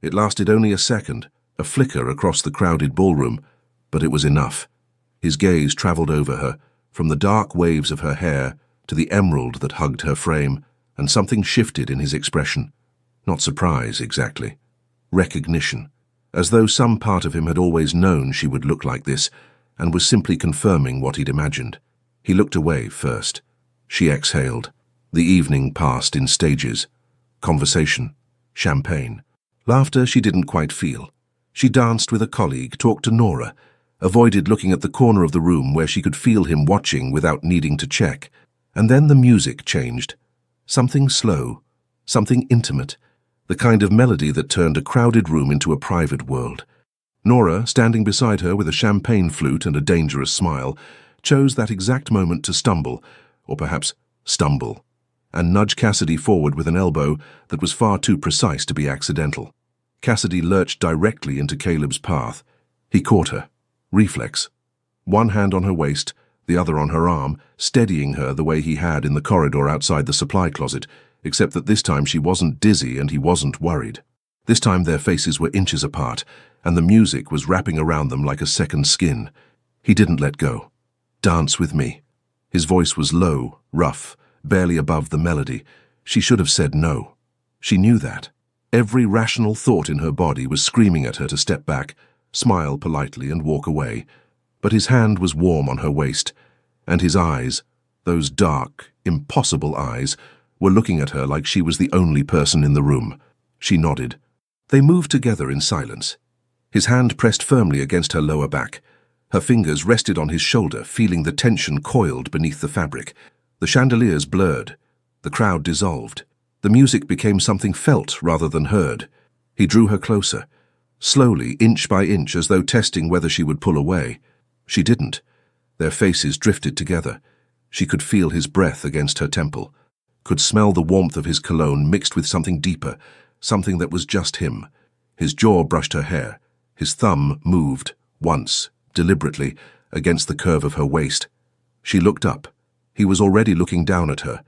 Speaker 1: It lasted only a second, a flicker across the crowded ballroom, but it was enough. His gaze traveled over her, from the dark waves of her hair to the emerald that hugged her frame, and something shifted in his expression. Not surprise, exactly. Recognition, as though some part of him had always known she would look like this, and was simply confirming what he'd imagined. He looked away first. She exhaled. The evening passed in stages. Conversation. Champagne. Laughter she didn't quite feel. She danced with a colleague, talked to Nora, avoided looking at the corner of the room where she could feel him watching without needing to check. And then the music changed. Something slow, something intimate, the kind of melody that turned a crowded room into a private world. Nora, standing beside her with a champagne flute and a dangerous smile, chose that exact moment to stumble, or perhaps stumble, and nudge Cassidy forward with an elbow that was far too precise to be accidental. Cassidy lurched directly into Caleb's path. He caught her. Reflex. One hand on her waist, the other on her arm, steadying her the way he had in the corridor outside the supply closet, except that this time she wasn't dizzy and he wasn't worried. This time their faces were inches apart, and the music was wrapping around them like a second skin. He didn't let go. "Dance with me." His voice was low, rough, barely above the melody. She should have said no. She knew that. Every rational thought in her body was screaming at her to step back, smile politely and walk away. But his hand was warm on her waist, and his eyes, those dark, impossible eyes, were looking at her like she was the only person in the room. She nodded. They moved together in silence. His hand pressed firmly against her lower back. Her fingers rested on his shoulder, feeling the tension coiled beneath the fabric. The chandeliers blurred. The crowd dissolved. The music became something felt rather than heard. He drew her closer, slowly, inch by inch, as though testing whether she would pull away. She didn't. Their faces drifted together. She could feel his breath against her temple, could smell the warmth of his cologne mixed with something deeper, something that was just him. His jaw brushed her hair. His thumb moved, once, deliberately, against the curve of her waist. She looked up. He was already looking down at her.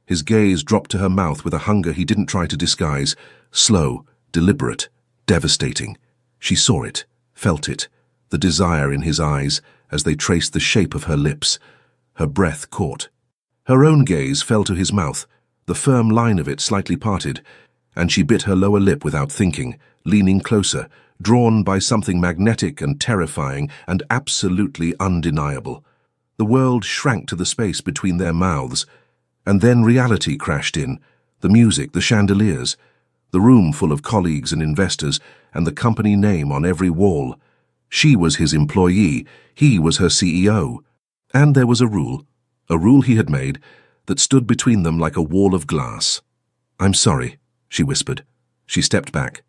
Speaker 1: His gaze dropped to her mouth with a hunger he didn't try to disguise, slow, deliberate, devastating. She saw it, felt it, the desire in his eyes as they traced the shape of her lips. Her breath caught. Her own gaze fell to his mouth, the firm line of it slightly parted, and she bit her lower lip without thinking, leaning closer, drawn by something magnetic and terrifying and absolutely undeniable. The world shrank to the space between their mouths, and then reality crashed in, the music, the chandeliers, the room full of colleagues and investors, and the company name on every wall. She was his employee, he was her CEO. And there was a rule he had made, that stood between them like a wall of glass. "I'm sorry," she whispered. She stepped back.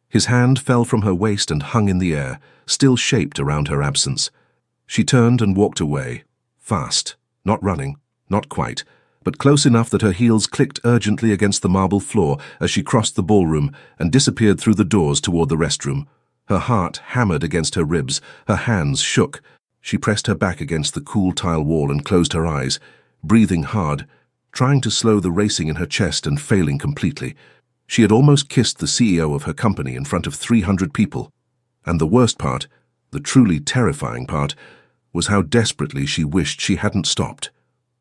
Speaker 1: His hand fell from her waist and hung in the air, still shaped around her absence. She turned and walked away, fast, not running, not quite, but close enough that her heels clicked urgently against the marble floor as she crossed the ballroom and disappeared through the doors toward the restroom. Her heart hammered against her ribs, her hands shook. She pressed her back against the cool tile wall and closed her eyes, breathing hard, trying to slow the racing in her chest and failing completely. She had almost kissed the CEO of her company in front of 300 people. And the worst part, the truly terrifying part, was how desperately she wished she hadn't stopped.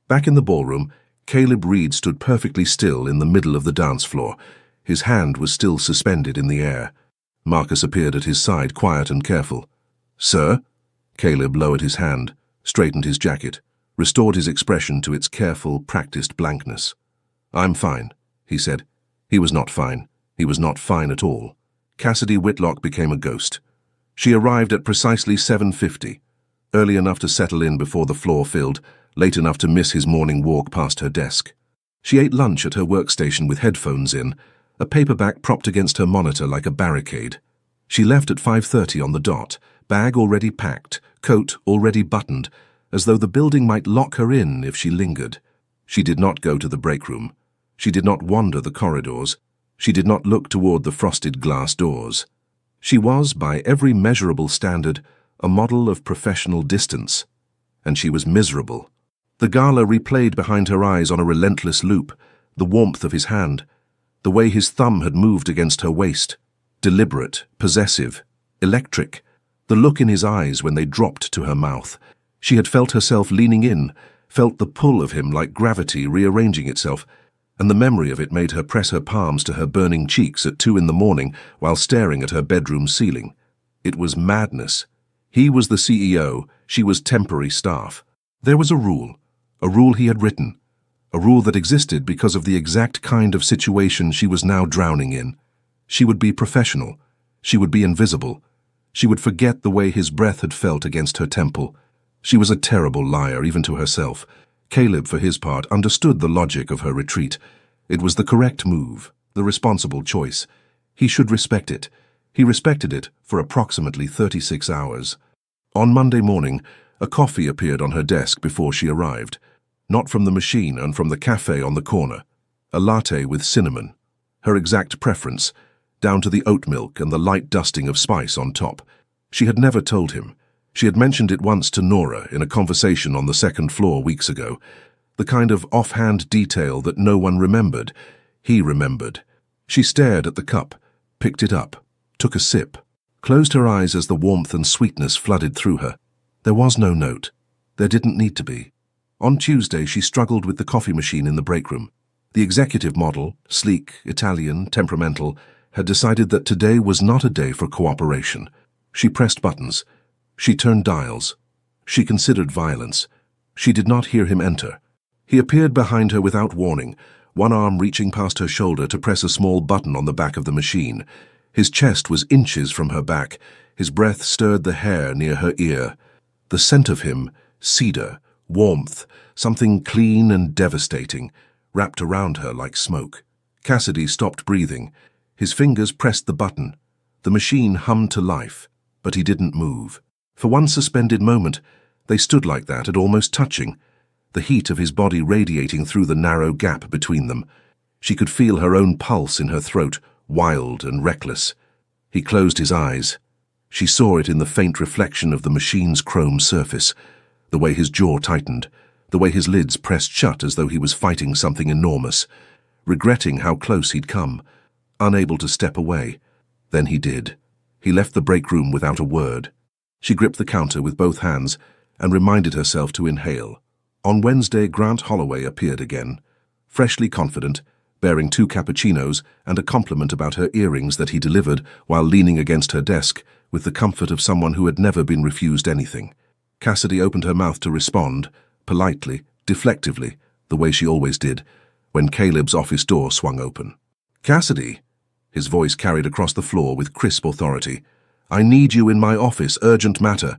Speaker 1: Back in the ballroom, Caleb Reed stood perfectly still in the middle of the dance floor. His hand was still suspended in the air. Marcus appeared at his side, quiet and careful. "Sir?" Caleb lowered his hand, straightened his jacket, restored his expression to its careful, practiced blankness. "I'm fine," he said. He was not fine. He was not fine at all. Cassidy Whitlock became a ghost. She arrived at precisely 7:50, early enough to settle in before the floor filled, late enough to miss his morning walk past her desk. She ate lunch at her workstation with headphones in, a paperback propped against her monitor like a barricade. She left at 5:30 on the dot, bag already packed, coat already buttoned, as though the building might lock her in if she lingered. She did not go to the break room. She did not wander the corridors. She did not look toward the frosted glass doors. She was, by every measurable standard, a model of professional distance. And she was miserable. The gala replayed behind her eyes on a relentless loop, the warmth of his hand, the way his thumb had moved against her waist, deliberate, possessive, electric, the look in his eyes when they dropped to her mouth. She had felt herself leaning in, felt the pull of him like gravity rearranging itself, and the memory of it made her press her palms to her burning cheeks at 2 in the morning while staring at her bedroom ceiling. It was madness. He was the CEO, she was temporary staff. There was a rule he had written, a rule that existed because of the exact kind of situation she was now drowning in. She would be professional. She would be invisible. She would forget the way his breath had felt against her temple. She was a terrible liar, even to herself. Caleb, for his part, understood the logic of her retreat. It was the correct move, the responsible choice. He should respect it. He respected it for approximately 36 hours. On Monday morning, a coffee appeared on her desk before she arrived. Not from the machine and from the cafe on the corner. A latte with cinnamon. Her exact preference. down to the oat milk and the light dusting of spice on top. She had never told him. She had mentioned it once to Nora in a conversation on the second floor weeks ago. The kind of offhand detail that no one remembered. He remembered. She stared at the cup, picked it up, took a sip, closed her eyes as the warmth and sweetness flooded through her. There was no note. There didn't need to be. On Tuesday, she struggled with the coffee machine in the break room. The executive model, sleek, Italian, temperamental, had decided that today was not a day for cooperation. She pressed buttons. She turned dials. She considered violence. She did not hear him enter. He appeared behind her without warning, one arm reaching past her shoulder to press a small button on the back of the machine. His chest was inches from her back. His breath stirred the hair near her ear. The scent of him, cedar, warmth, something clean and devastating, wrapped around her like smoke. Cassidy stopped breathing. His fingers pressed the button. The machine hummed to life, but he didn't move. For one suspended moment, they stood like that, at almost touching, the heat of his body radiating through the narrow gap between them. She could feel her own pulse in her throat, wild and reckless. He closed his eyes. She saw it in the faint reflection of the machine's chrome surface, the way his jaw tightened, the way his lids pressed shut as though he was fighting something enormous, regretting how close he'd come, unable to step away. Then he did. He left the break room without a word. She gripped the counter with both hands and reminded herself to inhale. On Wednesday, Grant Holloway appeared again, freshly confident, bearing 2 cappuccinos and a compliment about her earrings that he delivered while leaning against her desk with the comfort of someone who had never been refused anything. Cassidy opened her mouth to respond, politely, deflectively, the way she always did, when Caleb's office door swung open. "Cassidy," his voice carried across the floor with crisp authority. "I need you in my office, urgent matter."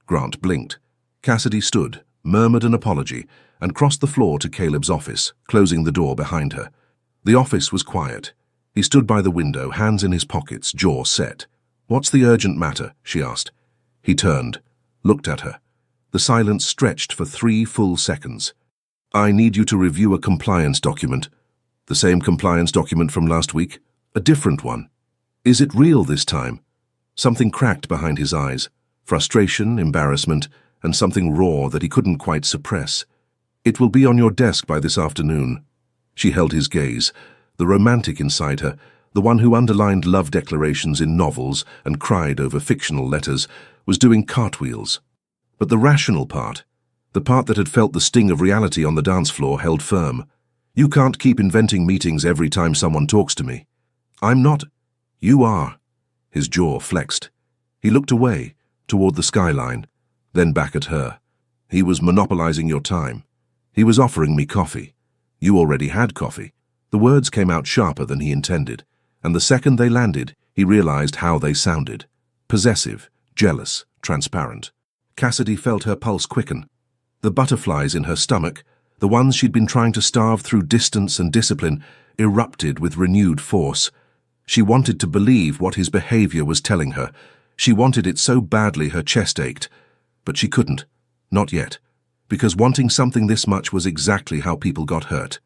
Speaker 1: Grant blinked. Cassidy stood, murmured an apology, and crossed the floor to Caleb's office, closing the door behind her. The office was quiet. He stood by the window, hands in his pockets, jaw set. "What's the urgent matter?" she asked. He turned, looked at her. The silence stretched for 3 full seconds. "I need you to review a compliance document." "The same compliance document from last week? A different one? Is it real this time?" Something cracked behind his eyes. Frustration, embarrassment, and something raw that he couldn't quite suppress. "It will be on your desk by this afternoon." She held his gaze. The romantic inside her, the one who underlined love declarations in novels and cried over fictional letters, was doing cartwheels. But the rational part, the part that had felt the sting of reality on the dance floor, held firm. "You can't keep inventing meetings every time someone talks to me." "I'm not." "You are." His jaw flexed. He looked away, toward the skyline, then back at her. "He was monopolizing your time. He was offering me coffee. You already had coffee." The words came out sharper than he intended, and the second they landed, he realized how they sounded. Possessive, jealous, transparent. Cassidy felt her pulse quicken. The butterflies in her stomach, the ones she'd been trying to starve through distance and discipline, erupted with renewed force. She wanted to believe what his behavior was telling her. She wanted it so badly her chest ached. But she couldn't. Not yet. Because wanting something this much was exactly how people got hurt.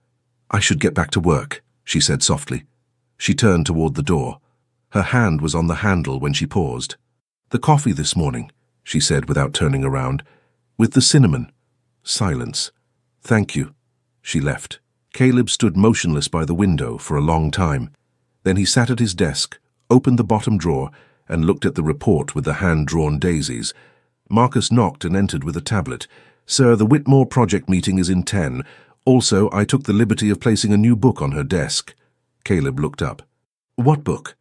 Speaker 1: "I should get back to work," she said softly. She turned toward the door. Her hand was on the handle when she paused. "The coffee this morning," she said without turning around. "With the cinnamon." Silence. "Thank you." She left. Caleb stood motionless by the window for a long time. Then he sat at his desk, opened the bottom drawer, and looked at the report with the hand-drawn daisies. Marcus knocked and entered with a tablet. "Sir, the Whitmore project meeting is in 10. Also, I took the liberty of placing a new book on her desk." Caleb looked up. "What book?"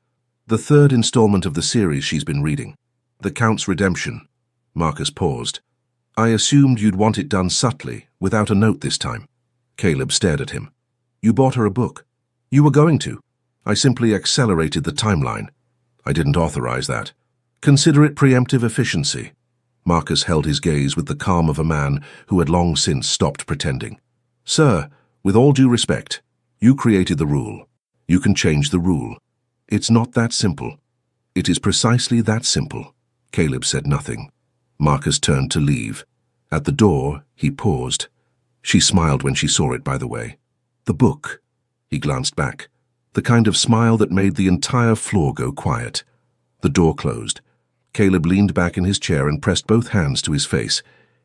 Speaker 1: "The 3rd installment of the series she's been reading. The Count's Redemption." Marcus paused. "I assumed you'd want it done subtly, without a note this time." Caleb stared at him. "You bought her a book." "You were going to. I simply accelerated the timeline." "I didn't authorize that." "Consider it preemptive efficiency." Marcus held his gaze with the calm of a man who had long since stopped pretending. "Sir, with all due respect, you created the rule. You can change the rule. It's not that simple." "It is precisely that simple." Caleb said nothing. Marcus turned to leave. At the door, he paused. She smiled when she saw it, by the way. "The book." He glanced back. The kind of smile that made the entire floor go quiet. The door closed. Caleb leaned back in his chair and pressed both hands to his face.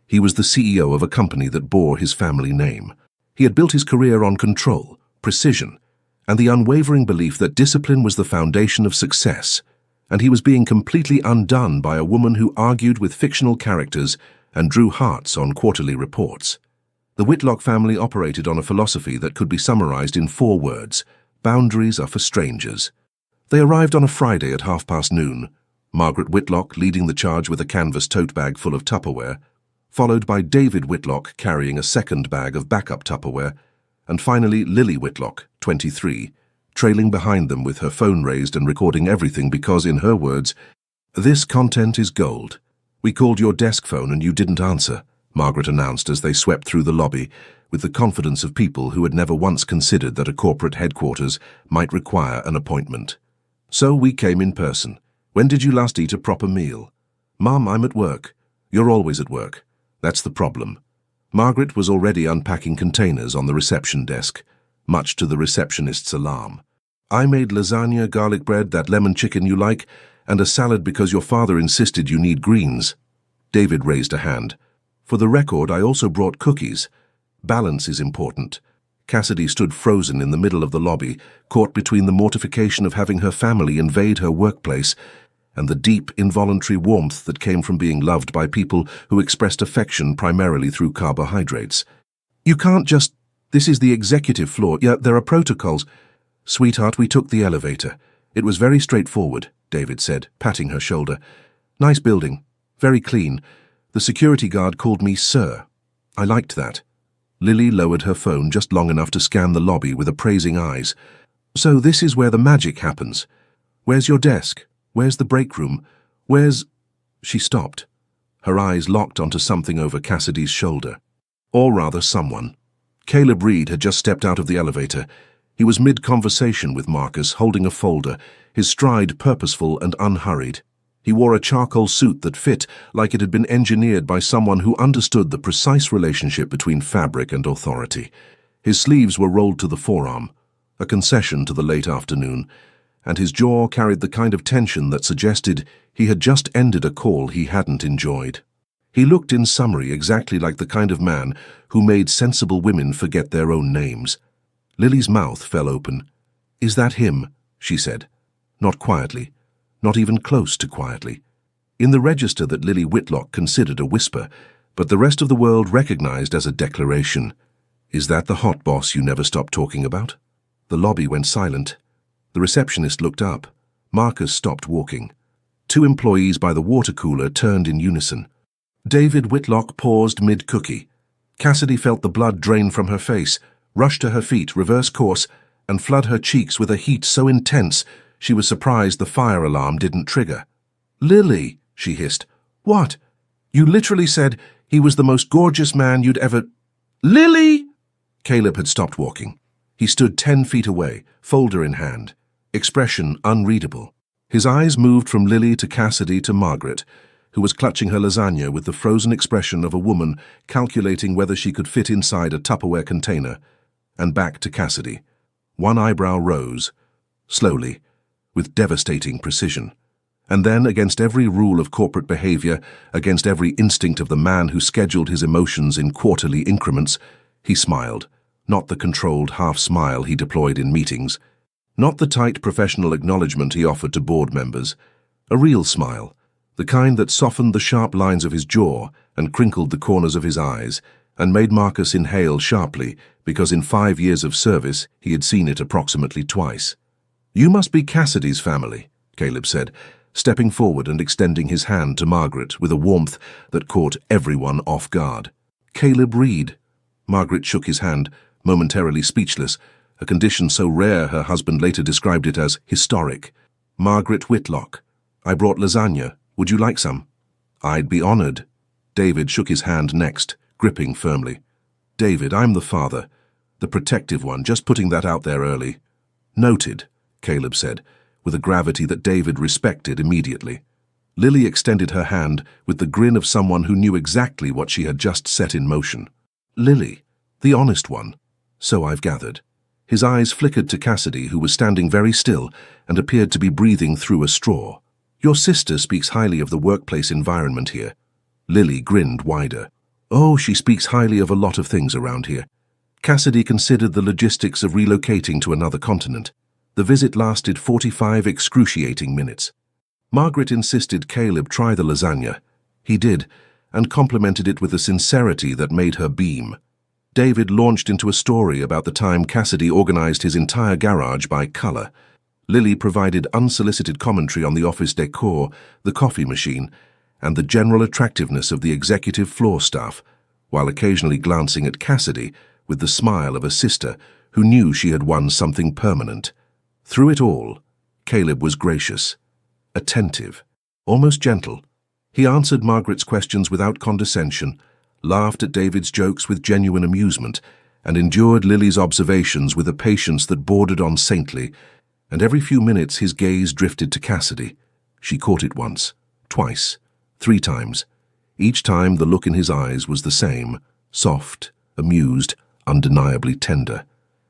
Speaker 1: He was the CEO of a company that bore his family name. He had built his career on control, precision, and the unwavering belief that discipline was the foundation of success. And he was being completely undone by a woman who argued with fictional characters and drew hearts on quarterly reports. The Whitlock family operated on a philosophy that could be summarized in 4 words: boundaries are for strangers. They arrived on a Friday at noon. Margaret Whitlock leading the charge with a canvas tote bag full of Tupperware, followed by David Whitlock carrying a second bag of backup Tupperware, and finally Lily Whitlock, 23, trailing behind them with her phone raised and recording everything because, in her words, "This content is gold. We called your desk phone and you didn't answer," Margaret announced as they swept through the lobby with the confidence of people who had never once considered that a corporate headquarters might require an appointment. "So we came in person. When did you last eat a proper meal?" "Mom, I'm at work." "You're always at work. That's the problem." Margaret was already unpacking containers on the reception desk, much to the receptionist's alarm. "I made lasagna, garlic bread, that lemon chicken you like, and a salad because your father insisted you need greens." David raised a hand. "For the record, I also brought cookies. Balance is important." Cassidy stood frozen in the middle of the lobby, caught between the mortification of having her family invade her workplace and the deep, involuntary warmth that came from being loved by people who expressed affection primarily through carbohydrates. "You can't just... This is the executive floor. Yeah, there are protocols." "Sweetheart, we took the elevator. It was very straightforward," David said, patting her shoulder. "Nice building. Very clean. The security guard called me Sir. I liked that." Lily lowered her phone just long enough to scan the lobby with appraising eyes. "So this is where the magic happens. Where's your desk? Where's the break room? Where's—" She stopped. Her eyes locked onto something over Cassidy's shoulder. Or rather, someone. Caleb Reed had just stepped out of the elevator. He was mid-conversation with Marcus, holding a folder, his stride purposeful and unhurried. He wore a charcoal suit that fit like it had been engineered by someone who understood the precise relationship between fabric and authority. His sleeves were rolled to the forearm, a concession to the late afternoon, and his jaw carried the kind of tension that suggested he had just ended a call he hadn't enjoyed. He looked, in summary, exactly like the kind of man who made sensible women forget their own names. Lily's mouth fell open. "Is that him?" she said. Not quietly. Not even close to quietly. In the register that Lily Whitlock considered a whisper, but the rest of the world recognized as a declaration. "Is that the hot boss you never stopped talking about?" The lobby went silent. The receptionist looked up. Marcus stopped walking. 2 employees by the water cooler turned in unison. David Whitlock paused mid-cookie. Cassidy felt the blood drain from her face, rush to her feet, reverse course, and flood her cheeks with a heat so intense she was surprised the fire alarm didn't trigger. "Lily," she hissed. "What? You literally said he was the most gorgeous man you'd ever—" "Lily!" Caleb had stopped walking. He stood 10 feet away, folder in hand, expression unreadable. His eyes moved from Lily to Cassidy to Margaret, who was clutching her lasagna with the frozen expression of a woman calculating whether she could fit inside a Tupperware container, and back to Cassidy. One eyebrow rose, slowly, with devastating precision. And then, against every rule of corporate behavior, against every instinct of the man who scheduled his emotions in quarterly increments, he smiled, not the controlled half-smile he deployed in meetings, not the tight professional acknowledgement he offered to board members, a real smile, the kind that softened the sharp lines of his jaw and crinkled the corners of his eyes, and made Marcus inhale sharply because in 5 years of service he had seen it approximately twice. "You must be Cassidy's family," Caleb said, stepping forward and extending his hand to Margaret with a warmth that caught everyone off guard. "Caleb Reed." Margaret shook his hand, momentarily speechless, a condition so rare her husband later described it as historic. "Margaret Whitlock. I brought lasagna. Would you like some?" "I'd be honored." David shook his hand next, gripping firmly. "David, I'm the father, the protective one, just putting that out there early." "Noted," Caleb said, with a gravity that David respected immediately. Lily extended her hand with the grin of someone who knew exactly what she had just set in motion. "Lily, the honest one." "So I've gathered." His eyes flickered to Cassidy, who was standing very still and appeared to be breathing through a straw. "Your sister speaks highly of the workplace environment here." Lily grinned wider. "Oh, she speaks highly of a lot of things around here." Cassidy considered the logistics of relocating to another continent. The visit lasted 45 excruciating minutes. Margaret insisted Caleb try the lasagna. He did, and complimented it with a sincerity that made her beam. David launched into a story about the time Cassidy organized his entire garage by color. Lily provided unsolicited commentary on the office decor, the coffee machine, and the general attractiveness of the executive floor staff, while occasionally glancing at Cassidy with the smile of a sister who knew she had won something permanent. Through it all, Caleb was gracious, attentive, almost gentle. He answered Margaret's questions without condescension, laughed at David's jokes with genuine amusement, and endured Lily's observations with a patience that bordered on saintly, and every few minutes his gaze drifted to Cassidy. She caught it once, twice, 3 times. Each time the look in his eyes was the same, soft, amused, undeniably tender,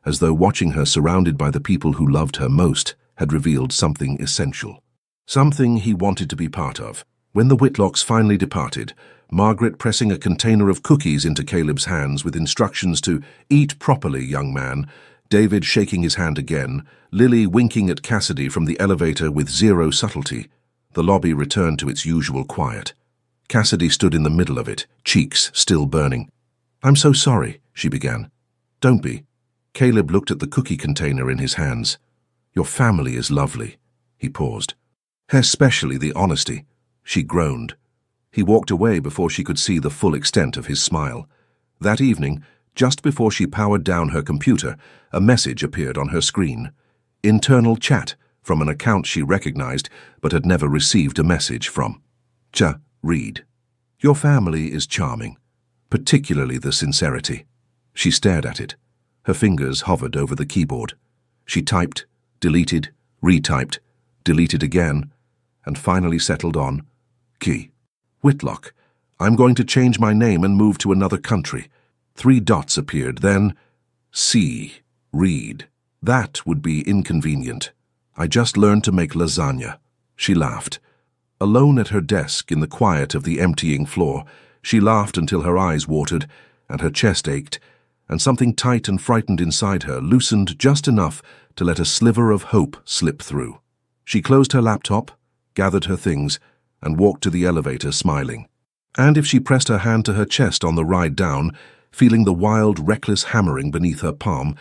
Speaker 1: as though watching her surrounded by the people who loved her most had revealed something essential. Something he wanted to be part of. When the Whitlocks finally departed, Margaret pressing a container of cookies into Caleb's hands with instructions to "Eat properly, young man," David shaking his hand again, Lily winking at Cassidy from the elevator with zero subtlety, the lobby returned to its usual quiet. Cassidy stood in the middle of it, cheeks still burning. "I'm so sorry," she began. "Don't be." Caleb looked at the cookie container in his hands. "Your family is lovely." He paused. "Especially the honesty." She groaned. He walked away before she could see the full extent of his smile. That evening, just before she powered down her computer, a message appeared on her screen. Internal chat from an account she recognized but had never received a message from. Read. "Your family is charming, particularly the sincerity." She stared at it. Her fingers hovered over the keyboard. She typed, deleted, retyped, deleted again, and finally settled on Key. "Whitlock. I'm going to change my name and move to another country." 3 dots appeared, then C. Read. "That would be inconvenient. I just learned to make lasagna." She laughed. Alone at her desk in the quiet of the emptying floor, she laughed until her eyes watered and her chest ached, and something tight and frightened inside her loosened just enough to let a sliver of hope slip through. She closed her laptop, gathered her things, and walked to the elevator smiling. And if she pressed her hand to her chest on the ride down, feeling the wild, reckless hammering beneath her palm,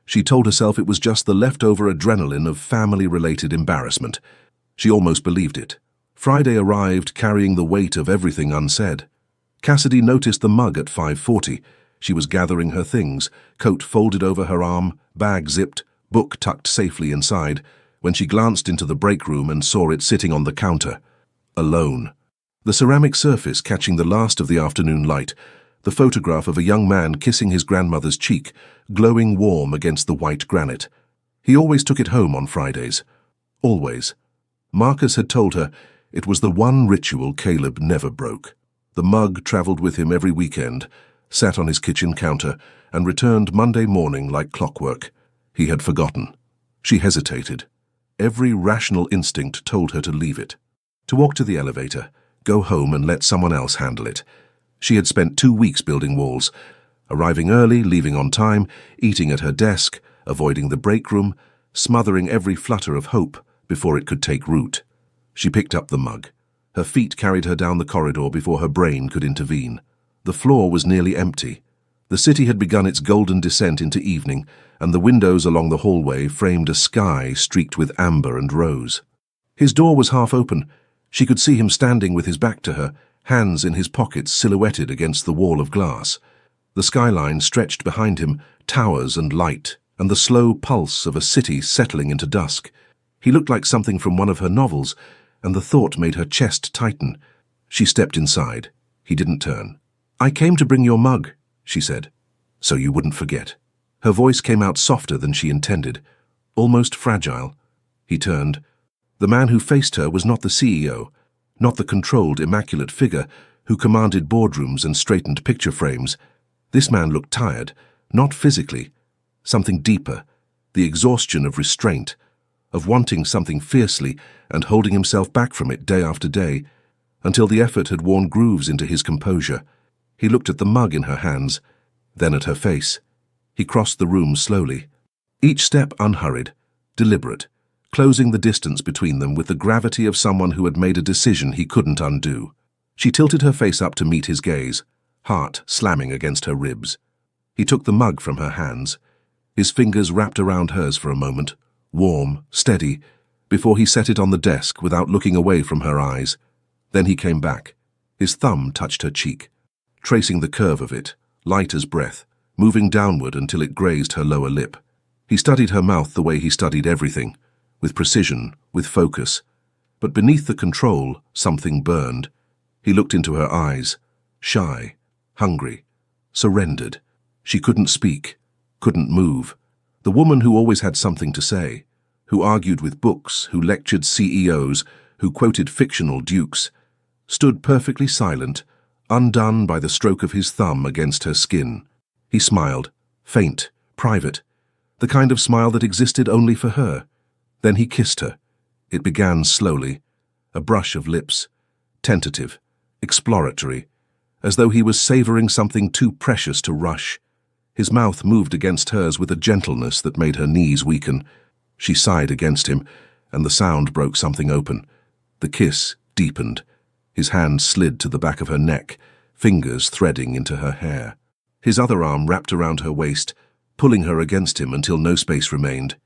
Speaker 1: she told herself it was just the leftover adrenaline of family-related embarrassment. She almost believed it. Friday arrived carrying the weight of everything unsaid. Cassidy noticed the mug at 5:40. She was gathering her things, coat folded over her arm, bag zipped, book tucked safely inside, when she glanced into the break room and saw it sitting on the counter. Alone. The ceramic surface catching the last of the afternoon light, the photograph of a young man kissing his grandmother's cheek, glowing warm against the white granite. He always took it home on Fridays. Always. Marcus had told her it was the one ritual Caleb never broke. The mug traveled with him every weekend, sat on his kitchen counter, and returned Monday morning like clockwork. He had forgotten. She hesitated. Every rational instinct told her to leave it. To walk to the elevator, go home and let someone else handle it. She had spent 2 weeks building walls, arriving early, leaving on time, eating at her desk, avoiding the break room, smothering every flutter of hope before it could take root. She picked up the mug. Her feet carried her down the corridor before her brain could intervene. The floor was nearly empty. The city had begun its golden descent into evening, and the windows along the hallway framed a sky streaked with amber and rose. His door was half open. She could see him standing with his back to her, hands in his pockets silhouetted against the wall of glass. The skyline stretched behind him, towers and light, and the slow pulse of a city settling into dusk. He looked like something from one of her novels, and the thought made her chest tighten. She stepped inside. He didn't turn. "I came to bring your mug," she said. "So you wouldn't forget." Her voice came out softer than she intended, almost fragile. He turned. The man who faced her was not the CEO, not the controlled, immaculate figure who commanded boardrooms and straightened picture frames. This man looked tired, not physically, something deeper, the exhaustion of restraint, of wanting something fiercely and holding himself back from it day after day, until the effort had worn grooves into his composure. He looked at the mug in her hands, then at her face. He crossed the room slowly, each step unhurried, deliberate, closing the distance between them with the gravity of someone who had made a decision he couldn't undo. She tilted her face up to meet his gaze, heart slamming against her ribs. He took the mug from her hands. His fingers wrapped around hers for a moment, warm, steady, before he set it on the desk without looking away from her eyes. Then he came back. His thumb touched her cheek, tracing the curve of it, light as breath, moving downward until it grazed her lower lip. He studied her mouth the way he studied everything, with precision, with focus. But beneath the control, something burned. He looked into her eyes, shy, hungry, surrendered. She couldn't speak, couldn't move. The woman who always had something to say, who argued with books, who lectured CEOs, who quoted fictional dukes, stood perfectly silent, undone by the stroke of his thumb against her skin. He smiled, faint, private, the kind of smile that existed only for her. Then he kissed her. It began slowly, a brush of lips, tentative, exploratory, as though he was savoring something too precious to rush. His mouth moved against hers with a gentleness that made her knees weaken. She sighed against him, and the sound broke something open. The kiss deepened. His hand slid to the back of her neck, fingers threading into her hair. His other arm wrapped around her waist, pulling her against him until no space remained.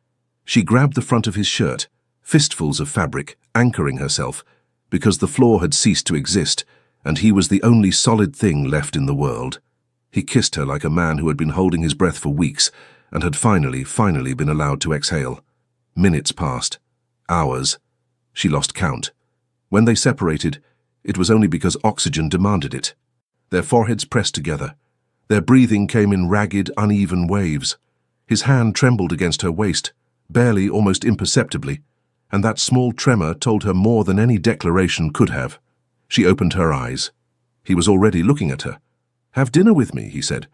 Speaker 1: She grabbed the front of his shirt, fistfuls of fabric, anchoring herself, because the floor had ceased to exist, and he was the only solid thing left in the world. He kissed her like a man who had been holding his breath for weeks and had finally been allowed to exhale. Minutes passed. Hours. She lost count. When they separated, it was only because oxygen demanded it. Their foreheads pressed together. Their breathing came in ragged, uneven waves. His hand trembled against her waist, barely, almost imperceptibly, and that small tremor told her more than any declaration could have. She opened her eyes. He was already looking at her. "Have dinner with me," he said.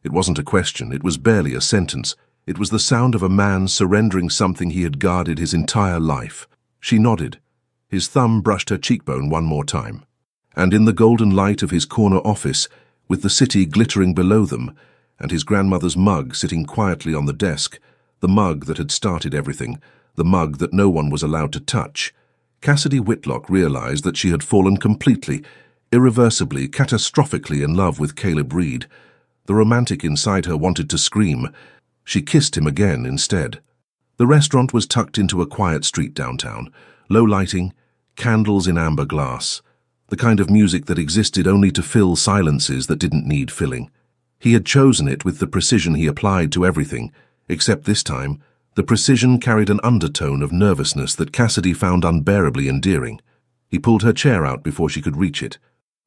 Speaker 1: It wasn't a question, it was barely a sentence. It was the sound of a man surrendering something he had guarded his entire life. She nodded. His thumb brushed her cheekbone one more time. And in the golden light of his corner office, with the city glittering below them, and his grandmother's mug sitting quietly on the desk, the mug that had started everything, the mug that no one was allowed to touch, Cassidy Whitlock realized that she had fallen completely, irreversibly, catastrophically in love with Caleb Reed. The romantic inside her wanted to scream. She kissed him again instead. The restaurant was tucked into a quiet street downtown, low lighting, candles in amber glass, the kind of music that existed only to fill silences that didn't need filling. He had chosen it with the precision he applied to everything, except this time, the precision carried an undertone of nervousness that Cassidy found unbearably endearing. He pulled her chair out before she could reach it,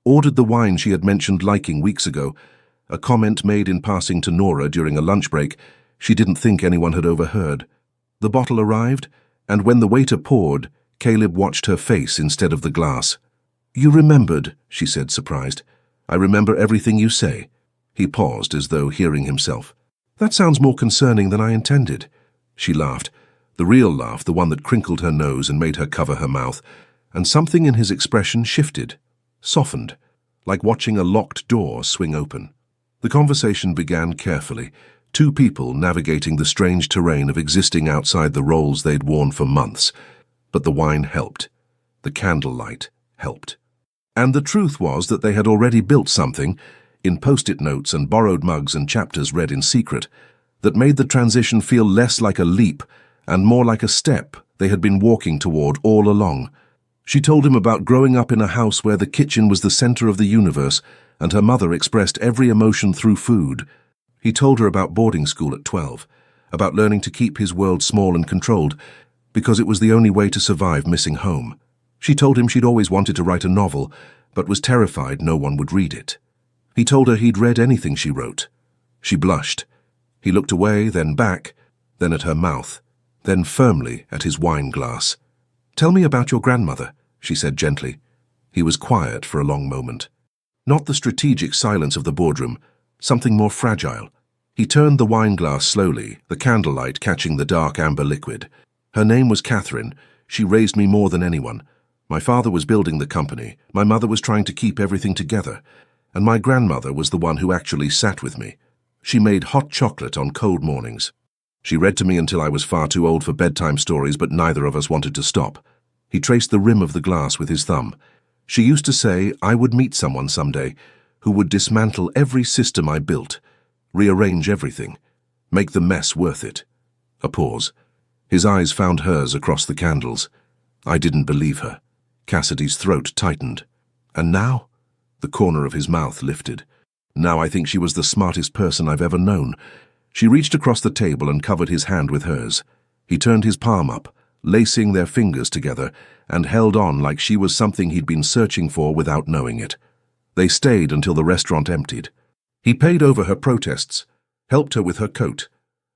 Speaker 1: ordered the wine she had mentioned liking weeks ago, a comment made in passing to Nora during a lunch break she didn't think anyone had overheard. The bottle arrived, and when the waiter poured, Caleb watched her face instead of the glass. "You remembered," she said, surprised. "I remember everything you say." He paused as though hearing himself. "That sounds more concerning than I intended." She laughed, the real laugh, the one that crinkled her nose and made her cover her mouth, and something in his expression shifted, softened, like watching a locked door swing open. The conversation began carefully, two people navigating the strange terrain of existing outside the roles they'd worn for months. But the wine helped. The candlelight helped. And the truth was that they had already built something, in post-it notes and borrowed mugs and chapters read in secret, that made the transition feel less like a leap and more like a step they had been walking toward all along. She told him about growing up in a house where the kitchen was the center of the universe and her mother expressed every emotion through food. He told her about boarding school at 12, about learning to keep his world small and controlled, because it was the only way to survive missing home. She told him she'd always wanted to write a novel, but was terrified no one would read it. He told her he'd read anything she wrote. She blushed. He looked away, then back, then at her mouth, then firmly at his wine glass. "Tell me about your grandmother," she said gently. He was quiet for a long moment. Not the strategic silence of the boardroom, something more fragile. He turned the wine glass slowly, the candlelight catching the dark amber liquid. Her name was Catherine. She raised me more than anyone. My father was building the company, my mother was trying to keep everything together, and my grandmother was the one who actually sat with me. She made hot chocolate on cold mornings. She read to me until I was far too old for bedtime stories, but neither of us wanted to stop. He traced the rim of the glass with his thumb. She used to say I would meet someone someday who would dismantle every system I built, rearrange everything, make the mess worth it. A pause. His eyes found hers across the candles. I didn't believe her. Cassidy's throat tightened. And now? The corner of his mouth lifted. Now I think she was the smartest person I've ever known. She reached across the table and covered his hand with hers. He turned his palm up, lacing their fingers together, and held on like she was something he'd been searching for without knowing it. They stayed until the restaurant emptied. He paid over her protests, helped her with her coat,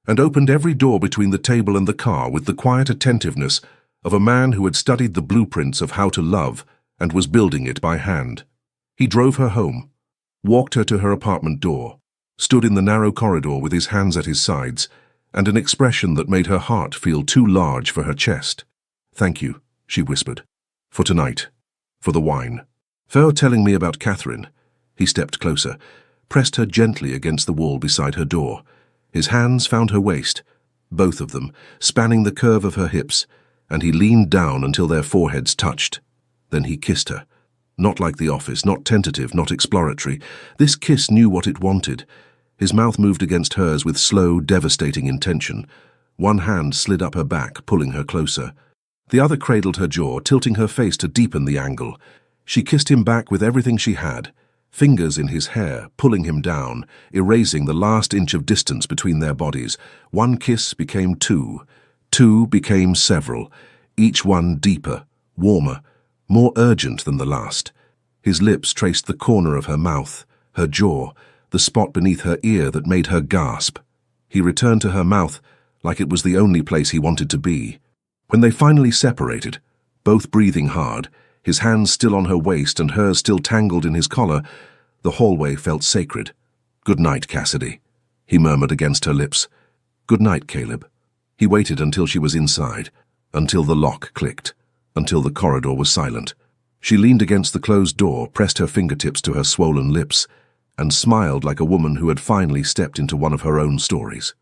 Speaker 1: and opened every door between the table and the car with the quiet attentiveness of a man who had studied the blueprints of how to love and was building it by hand. He drove her home, walked her to her apartment door, stood in the narrow corridor with his hands at his sides, and an expression that made her heart feel too large for her chest. "Thank you," she whispered. "For tonight. For the wine." "For telling me about Catherine." He stepped closer, pressed her gently against the wall beside her door. His hands found her waist, both of them, spanning the curve of her hips, and he leaned down until their foreheads touched. Then he kissed her. Not like the office, not tentative, not exploratory. This kiss knew what it wanted. His mouth moved against hers with slow, devastating intention. One hand slid up her back, pulling her closer. The other cradled her jaw, tilting her face to deepen the angle. She kissed him back with everything she had, fingers in his hair, pulling him down, erasing the last inch of distance between their bodies. One kiss became two. Two became several, each one deeper, warmer, more urgent than the last. His lips traced the corner of her mouth, her jaw, the spot beneath her ear that made her gasp. He returned to her mouth like it was the only place he wanted to be. When they finally separated, both breathing hard, his hands still on her waist and hers still tangled in his collar, the hallway felt sacred. "Good night, Cassidy," he murmured against her lips. "Good night, Caleb." He waited until she was inside, until the lock clicked, until the corridor was silent. She leaned against the closed door, pressed her fingertips to her swollen lips, and smiled like a woman who had finally stepped into one of her own stories.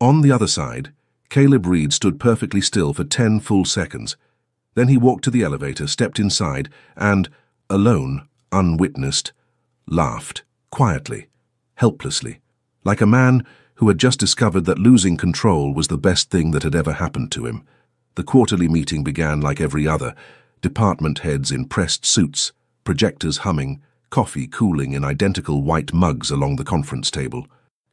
Speaker 1: On the other side, Caleb Reed stood perfectly still for 10 full seconds. Then he walked to the elevator, stepped inside, and, alone, unwitnessed, laughed, quietly, helplessly, like a man who had just discovered that losing control was the best thing that had ever happened to him. The quarterly meeting began like every other, department heads in pressed suits, projectors humming, coffee cooling in identical white mugs along the conference table.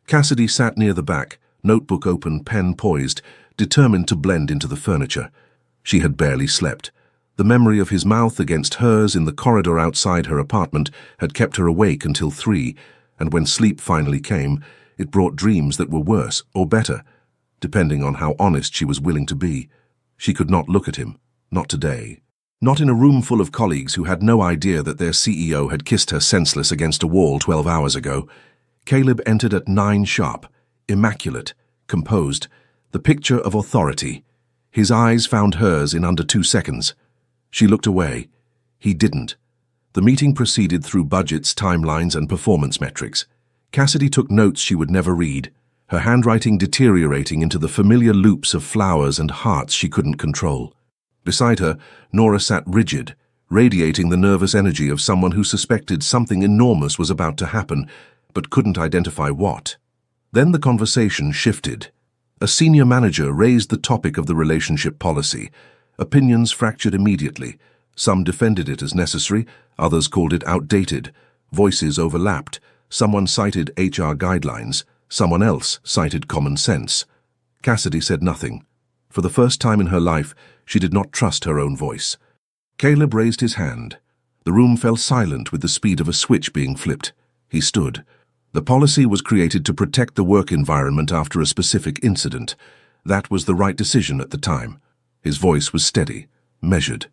Speaker 1: Cassidy sat near the back, notebook open, pen poised, determined to blend into the furniture. She had barely slept. The memory of his mouth against hers in the corridor outside her apartment had kept her awake until 3, and when sleep finally came, it brought dreams that were worse or better, depending on how honest she was willing to be. She could not look at him, not today. Not in a room full of colleagues who had no idea that their CEO had kissed her senseless against a wall 12 hours ago. Caleb entered at 9 sharp, immaculate, composed, the picture of authority. His eyes found hers in under 2 seconds. She looked away. He didn't. The meeting proceeded through budgets, timelines, and performance metrics. Cassidy took notes she would never read, her handwriting deteriorating into the familiar loops of flowers and hearts she couldn't control. Beside her, Nora sat rigid, radiating the nervous energy of someone who suspected something enormous was about to happen, but couldn't identify what. Then the conversation shifted. A senior manager raised the topic of the relationship policy. Opinions fractured immediately. Some defended it as necessary, others called it outdated. Voices overlapped. Someone cited HR guidelines, someone else cited common sense. Cassidy said nothing. For the first time in her life, she did not trust her own voice. Caleb raised his hand. The room fell silent with the speed of a switch being flipped. He stood. The policy was created to protect the work environment after a specific incident. That was the right decision at the time. His voice was steady, measured,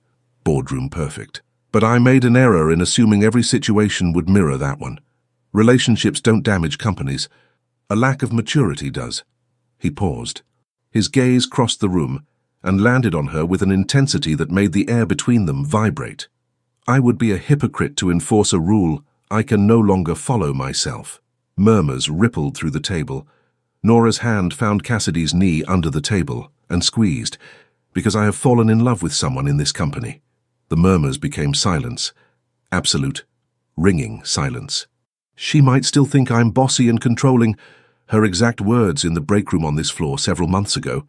Speaker 1: boardroom perfect. But I made an error in assuming every situation would mirror that one. Relationships don't damage companies. A lack of maturity does. He paused. His gaze crossed the room and landed on her with an intensity that made the air between them vibrate. I would be a hypocrite to enforce a rule I can no longer follow myself. Murmurs rippled through the table. Nora's hand found Cassidy's knee under the table and squeezed, because I have fallen in love with someone in this company. The murmurs became silence. Absolute, ringing silence. She might still think I'm bossy and controlling, her exact words in the break room on this floor several months ago.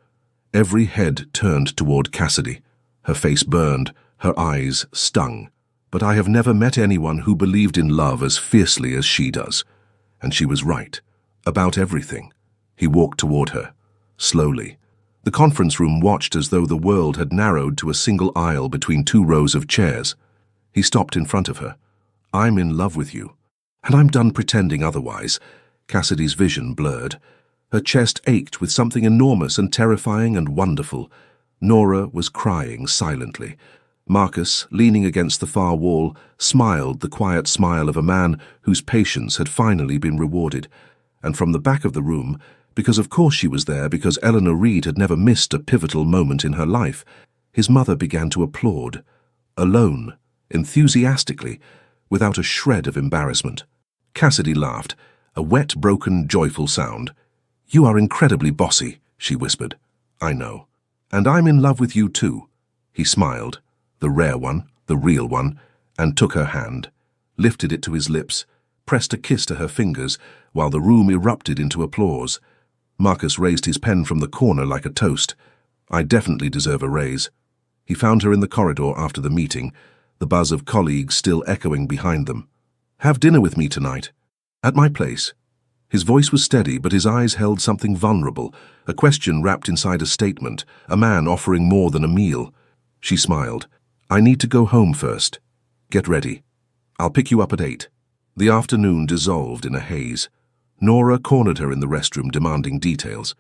Speaker 1: Every head turned toward Cassidy. Her face burned, her eyes stung. But I have never met anyone who believed in love as fiercely as she does. And she was right. About everything. He walked toward her. Slowly. The conference room watched as though the world had narrowed to a single aisle between two rows of chairs. He stopped in front of her. I'm in love with you. And I'm done pretending otherwise. Cassidy's vision blurred. Her chest ached with something enormous and terrifying and wonderful. Nora was crying silently. Marcus, leaning against the far wall, smiled the quiet smile of a man whose patience had finally been rewarded. And from the back of the room, because of course she was there, because Eleanor Reed had never missed a pivotal moment in her life, his mother began to applaud. Alone, enthusiastically, without a shred of embarrassment. Cassidy laughed, a wet, broken, joyful sound. You are incredibly bossy, she whispered. I know. And I'm in love with you too. He smiled, the rare one, the real one, and took her hand, lifted it to his lips, pressed a kiss to her fingers, while the room erupted into applause. Marcus raised his pen from the corner like a toast. I definitely deserve a raise. He found her in the corridor after the meeting, the buzz of colleagues still echoing behind them. Have dinner with me tonight. At my place. His voice was steady, but his eyes held something vulnerable, a question wrapped inside a statement, a man offering more than a meal. She smiled. I need to go home first. Get ready. I'll pick you up at 8. The afternoon dissolved in a haze. Nora cornered her in the restroom, demanding details.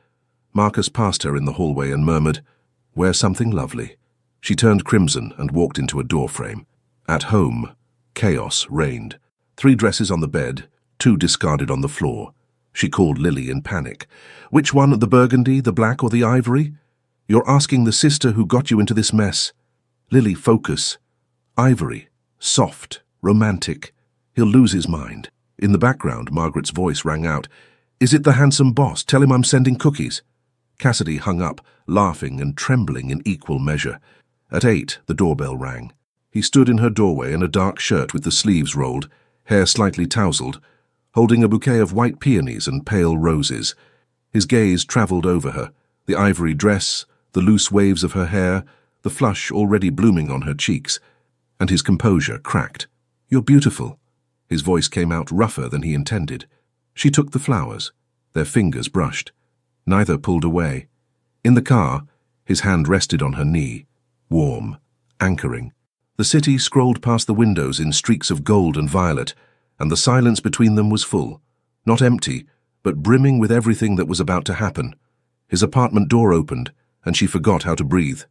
Speaker 1: Marcus passed her in the hallway and murmured, Wear something lovely. She turned crimson and walked into a doorframe. At home, chaos reigned. 3 dresses on the bed, 2 discarded on the floor. She called Lily in panic. Which one, the burgundy, the black, or the ivory? You're asking the sister who got you into this mess. Lily, focus. Ivory, soft, romantic. He'll lose his mind. In the background, Margaret's voice rang out. Is it the handsome boss? Tell him I'm sending cookies. Cassidy hung up, laughing and trembling in equal measure. At 8, the doorbell rang. He stood in her doorway in a dark shirt with the sleeves rolled, hair slightly tousled, holding a bouquet of white peonies and pale roses. His gaze travelled over her, the ivory dress, the loose waves of her hair, the flush already blooming on her cheeks, and his composure cracked. You're beautiful. His voice came out rougher than he intended. She took the flowers. Their fingers brushed. Neither pulled away. In the car, his hand rested on her knee, warm, anchoring. The city scrolled past the windows in streaks of gold and violet, and the silence between them was full, not empty, but brimming with everything that was about to happen. His apartment door opened, and she forgot how to breathe.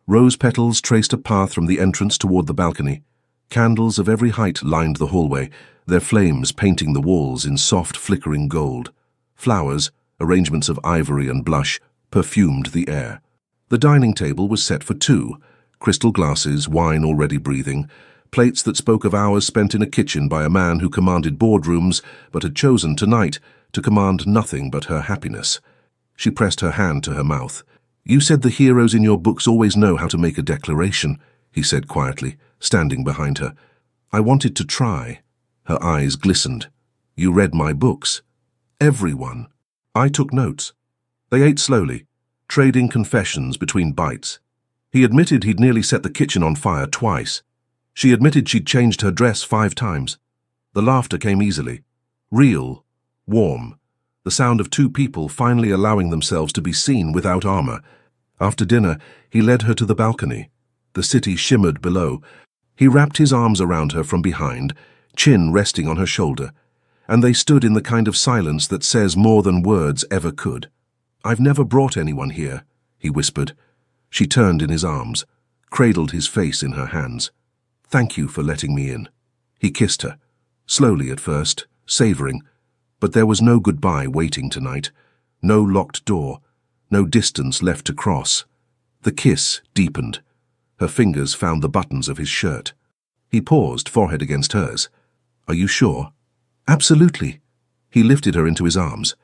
Speaker 1: Rose petals traced a path from the entrance toward the balcony. Candles of every height lined the hallway, their flames painting the walls in soft, flickering gold. Flowers, arrangements of ivory and blush, perfumed the air. The dining table was set for 2, crystal glasses, wine already breathing, plates that spoke of hours spent in a kitchen by a man who commanded boardrooms but had chosen tonight to command nothing but her happiness. She pressed her hand to her mouth. You said the heroes in your books always know how to make a declaration, he said quietly, standing behind her. I wanted to try. Her eyes glistened. You read my books. Everyone. I took notes. They ate slowly, trading confessions between bites. He admitted he'd nearly set the kitchen on fire twice. She admitted she'd changed her dress 5 times. The laughter came easily. Real, warm. The sound of 2 people finally allowing themselves to be seen without armor. After dinner, he led her to the balcony. The city shimmered below. He wrapped his arms around her from behind, chin resting on her shoulder, and they stood in the kind of silence that says more than words ever could. I've never brought anyone here, he whispered. She turned in his arms, cradled his face in her hands. Thank you for letting me in. He kissed her, slowly at first, savoring, But there was no goodbye waiting tonight. No locked door. No distance left to cross. The kiss deepened. Her fingers found the buttons of his shirt. He paused, forehead against hers. "Are you sure?" "Absolutely." He lifted her into his arms.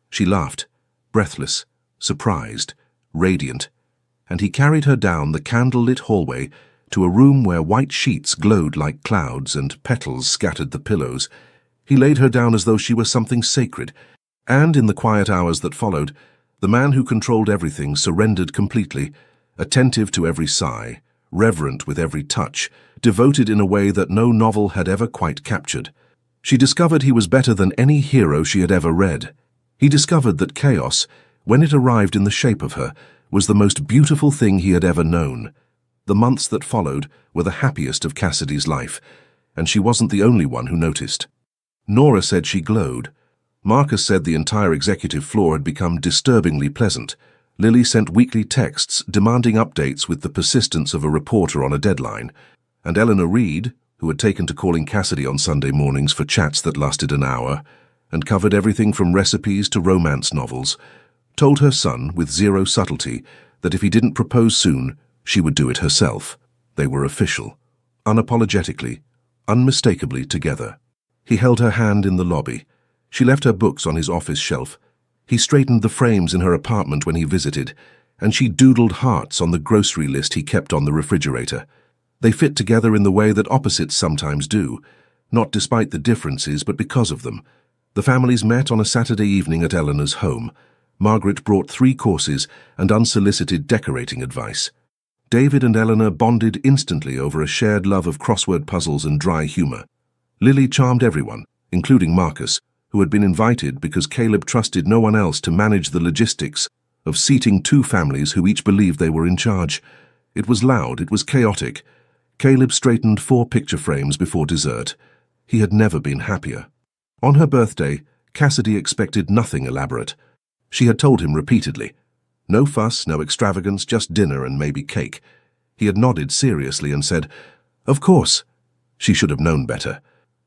Speaker 1: She laughed, breathless, surprised, radiant, and he carried her down the candle-lit hallway to a room where white sheets glowed like clouds and petals scattered the pillows. He laid her down as though she were something sacred, and in the quiet hours that followed, the man who controlled everything surrendered completely, attentive to every sigh, reverent with every touch, devoted in a way that no novel had ever quite captured. She discovered he was better than any hero she had ever read. He discovered that chaos, when it arrived in the shape of her, was the most beautiful thing he had ever known. The months that followed were the happiest of Cassidy's life, and she wasn't the only one who noticed. Nora said she glowed. Marcus said the entire executive floor had become disturbingly pleasant. Lily sent weekly texts demanding updates with the persistence of a reporter on a deadline. And Eleanor Reed, who had taken to calling Cassidy on Sunday mornings for chats that lasted an hour, and covered everything from recipes to romance novels, told her son, with zero subtlety, that if he didn't propose soon, she would do it herself. They were official, unapologetically, unmistakably together. He held her hand in the lobby. She left her books on his office shelf. He straightened the frames in her apartment when he visited, and she doodled hearts on the grocery list he kept on the refrigerator. They fit together in the way that opposites sometimes do, not despite the differences, but because of them. The families met on a Saturday evening at Eleanor's home. Margaret brought 3 courses and unsolicited decorating advice. David and Eleanor bonded instantly over a shared love of crossword puzzles and dry humor. Lily charmed everyone, including Marcus, who had been invited because Caleb trusted no one else to manage the logistics of seating 2 families who each believed they were in charge. It was loud, it was chaotic. Caleb straightened 4 picture frames before dessert. He had never been happier. On her birthday, Cassidy expected nothing elaborate. She had told him repeatedly. No fuss, no extravagance, just dinner and maybe cake. He had nodded seriously and said, "Of course." She should have known better.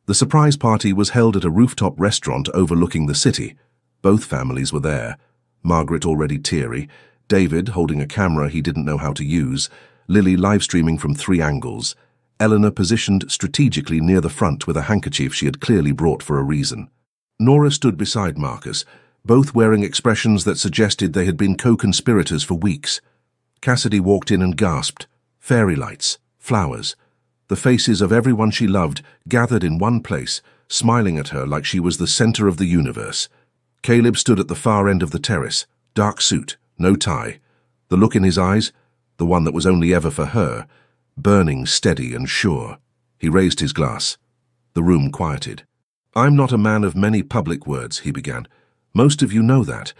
Speaker 1: The surprise party was held at a rooftop restaurant overlooking the city. Both families were there. Margaret already teary, David holding a camera he didn't know how to use, Lily live-streaming from 3 angles, Eleanor positioned strategically near the front with a handkerchief she had clearly brought for a reason. Nora stood beside Marcus, both wearing expressions that suggested they had been co-conspirators for weeks. Cassidy walked in and gasped. Fairy lights, flowers. The faces of everyone she loved gathered in one place, smiling at her like she was the center of the universe. Caleb stood at the far end of the terrace, dark suit, no tie. The look in his eyes, the one that was only ever for her, burning steady and sure. He raised his glass. The room quieted. "I'm not a man of many public words," he began. "Most of you know that,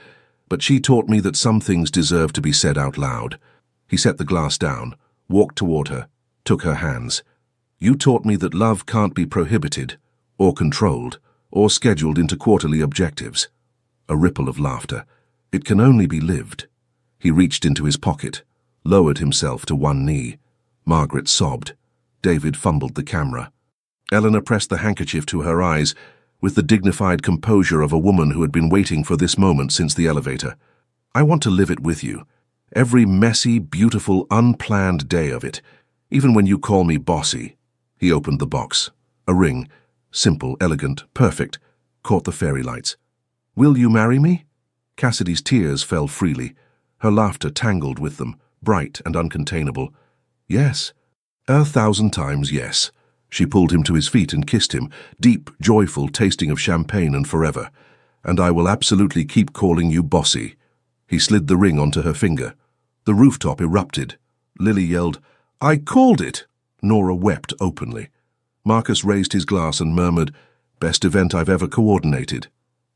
Speaker 1: but she taught me that some things deserve to be said out loud." He set the glass down, walked toward her, took her hands. "You taught me that love can't be prohibited, or controlled, or scheduled into quarterly objectives." A ripple of laughter. "It can only be lived." He reached into his pocket, lowered himself to one knee. Margaret sobbed. David fumbled the camera. Eleanor pressed the handkerchief to her eyes with the dignified composure of a woman who had been waiting for this moment since the elevator. "I want to live it with you. Every messy, beautiful, unplanned day of it, even when you call me bossy." He opened the box. A ring, simple, elegant, perfect, caught the fairy lights. "Will you marry me?" Cassidy's tears fell freely. Her laughter tangled with them, bright and uncontainable. "Yes. 1,000 times yes." She pulled him to his feet and kissed him, deep, joyful tasting of champagne and forever. "And I will absolutely keep calling you bossy." He slid the ring onto her finger. The rooftop erupted. Lily yelled, "I called it!" Nora wept openly. Marcus raised his glass and murmured, "Best event I've ever coordinated."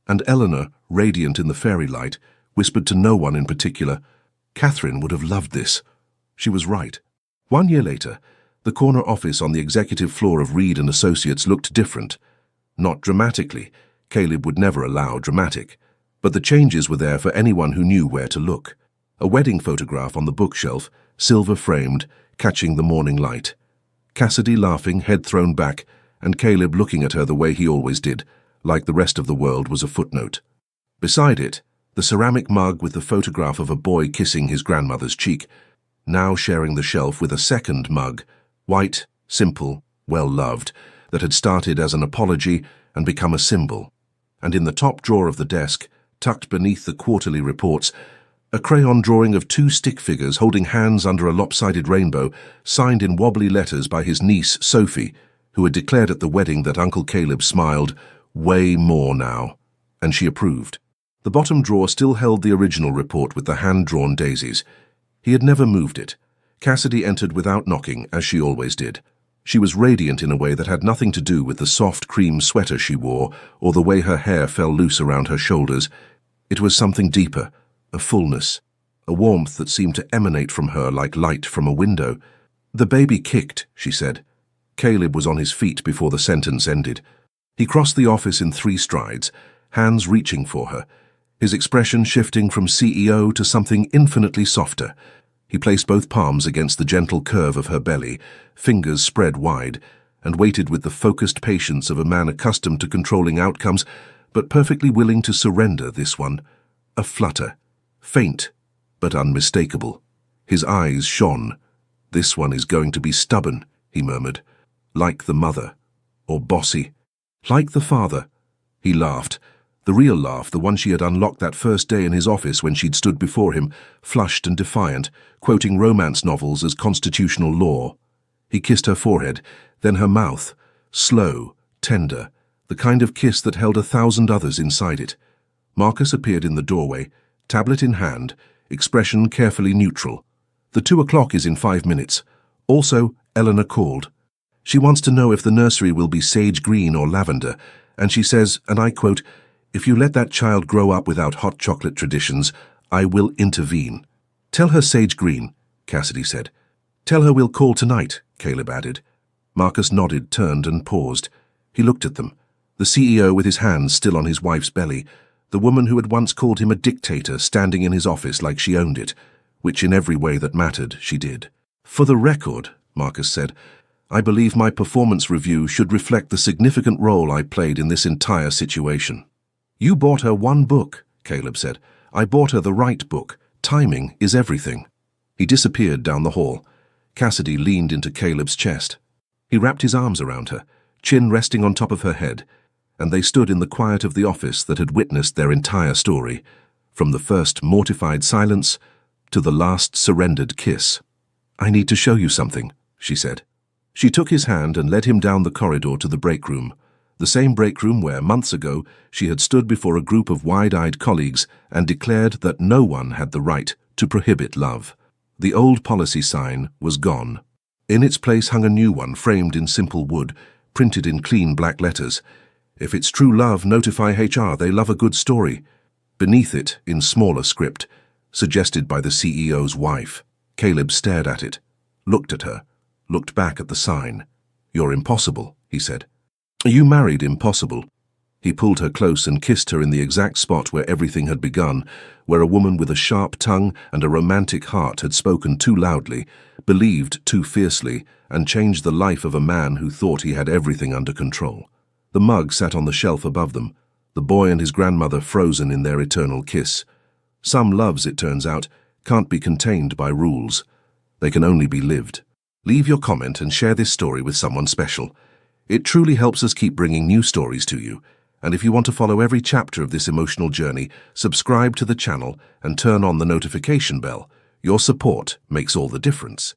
Speaker 1: And Eleanor, radiant in the fairy light, whispered to no one in particular, "Catherine would have loved this." She was right. 1 year later, the corner office on the executive floor of Reed and Associates looked different. Not dramatically. Caleb would never allow dramatic. But the changes were there for anyone who knew where to look. A wedding photograph on the bookshelf, silver-framed, catching the morning light. Cassidy laughing, head thrown back, and Caleb looking at her the way he always did, like the rest of the world, was a footnote. Beside it, the ceramic mug with the photograph of a boy kissing his grandmother's cheek, now sharing the shelf with a second mug, white, simple, well-loved, that had started as an apology and become a symbol. And in the top drawer of the desk, tucked beneath the quarterly reports, a crayon drawing of two stick figures holding hands under a lopsided rainbow, signed in wobbly letters by his niece, Sophie, who had declared at the wedding that Uncle Caleb smiled, "Way more now," and she approved. The bottom drawer still held the original report with the hand-drawn daisies. He had never moved it. Cassidy entered without knocking, as she always did. She was radiant in a way that had nothing to do with the soft cream sweater she wore or the way her hair fell loose around her shoulders. It was something deeper, a fullness, a warmth that seemed to emanate from her like light from a window. "The baby kicked," she said. Caleb was on his feet before the sentence ended. He crossed the office in 3 strides, hands reaching for her, his expression shifting from CEO to something infinitely softer. He placed both palms against the gentle curve of her belly, fingers spread wide, and waited with the focused patience of a man accustomed to controlling outcomes, but perfectly willing to surrender this one. A flutter, faint, but unmistakable. His eyes shone. "This one is going to be stubborn," he murmured. "Like the mother. Or bossy. Like the father." He laughed. The real laugh, the one she had unlocked that first day in his office when she'd stood before him, flushed and defiant, quoting romance novels as constitutional law. He kissed her forehead, then her mouth, slow, tender, the kind of kiss that held 1,000 others inside it. Marcus appeared in the doorway, tablet in hand, expression carefully neutral. "The 2 o'clock is in 5 minutes. Also, Eleanor called. She wants to know if the nursery will be sage green or lavender, and she says, and I quote, 'If you let that child grow up without hot chocolate traditions, I will intervene.'" "Tell her sage green," Cassidy said. "Tell her we'll call tonight," Caleb added. Marcus nodded, turned and paused. He looked at them, the CEO with his hands still on his wife's belly, the woman who had once called him a dictator standing in his office like she owned it, which in every way that mattered she did. "For the record," Marcus said, "I believe my performance review should reflect the significant role I played in this entire situation." "You bought her 1 book," Caleb said. "I bought her the right book. Timing is everything." He disappeared down the hall. Cassidy leaned into Caleb's chest. He wrapped his arms around her, chin resting on top of her head, and they stood in the quiet of the office that had witnessed their entire story, from the first mortified silence to the last surrendered kiss. "I need to show you something," she said. She took his hand and led him down the corridor to the break room, the same break room where, months ago, she had stood before a group of wide-eyed colleagues and declared that no one had the right to prohibit love. The old policy sign was gone. In its place hung a new one framed in simple wood, printed in clean black letters. "If it's true love, notify HR, they love a good story." Beneath it, in smaller script, suggested by the CEO's wife. Caleb stared at it, looked at her, looked back at the sign. "You're impossible," he said. "You married impossible." He pulled her close and kissed her in the exact spot where everything had begun, where a woman with a sharp tongue and a romantic heart had spoken too loudly, believed too fiercely, and changed the life of a man who thought he had everything under control. The mug sat on the shelf above them, the boy and his grandmother frozen in their eternal kiss. Some loves, it turns out, can't be contained by rules. They can only be lived. Leave your comment and share this story with someone special. It truly helps us keep bringing new stories to you. And if you want to follow every chapter of this emotional journey, subscribe to the channel and turn on the notification bell. Your support makes all the difference.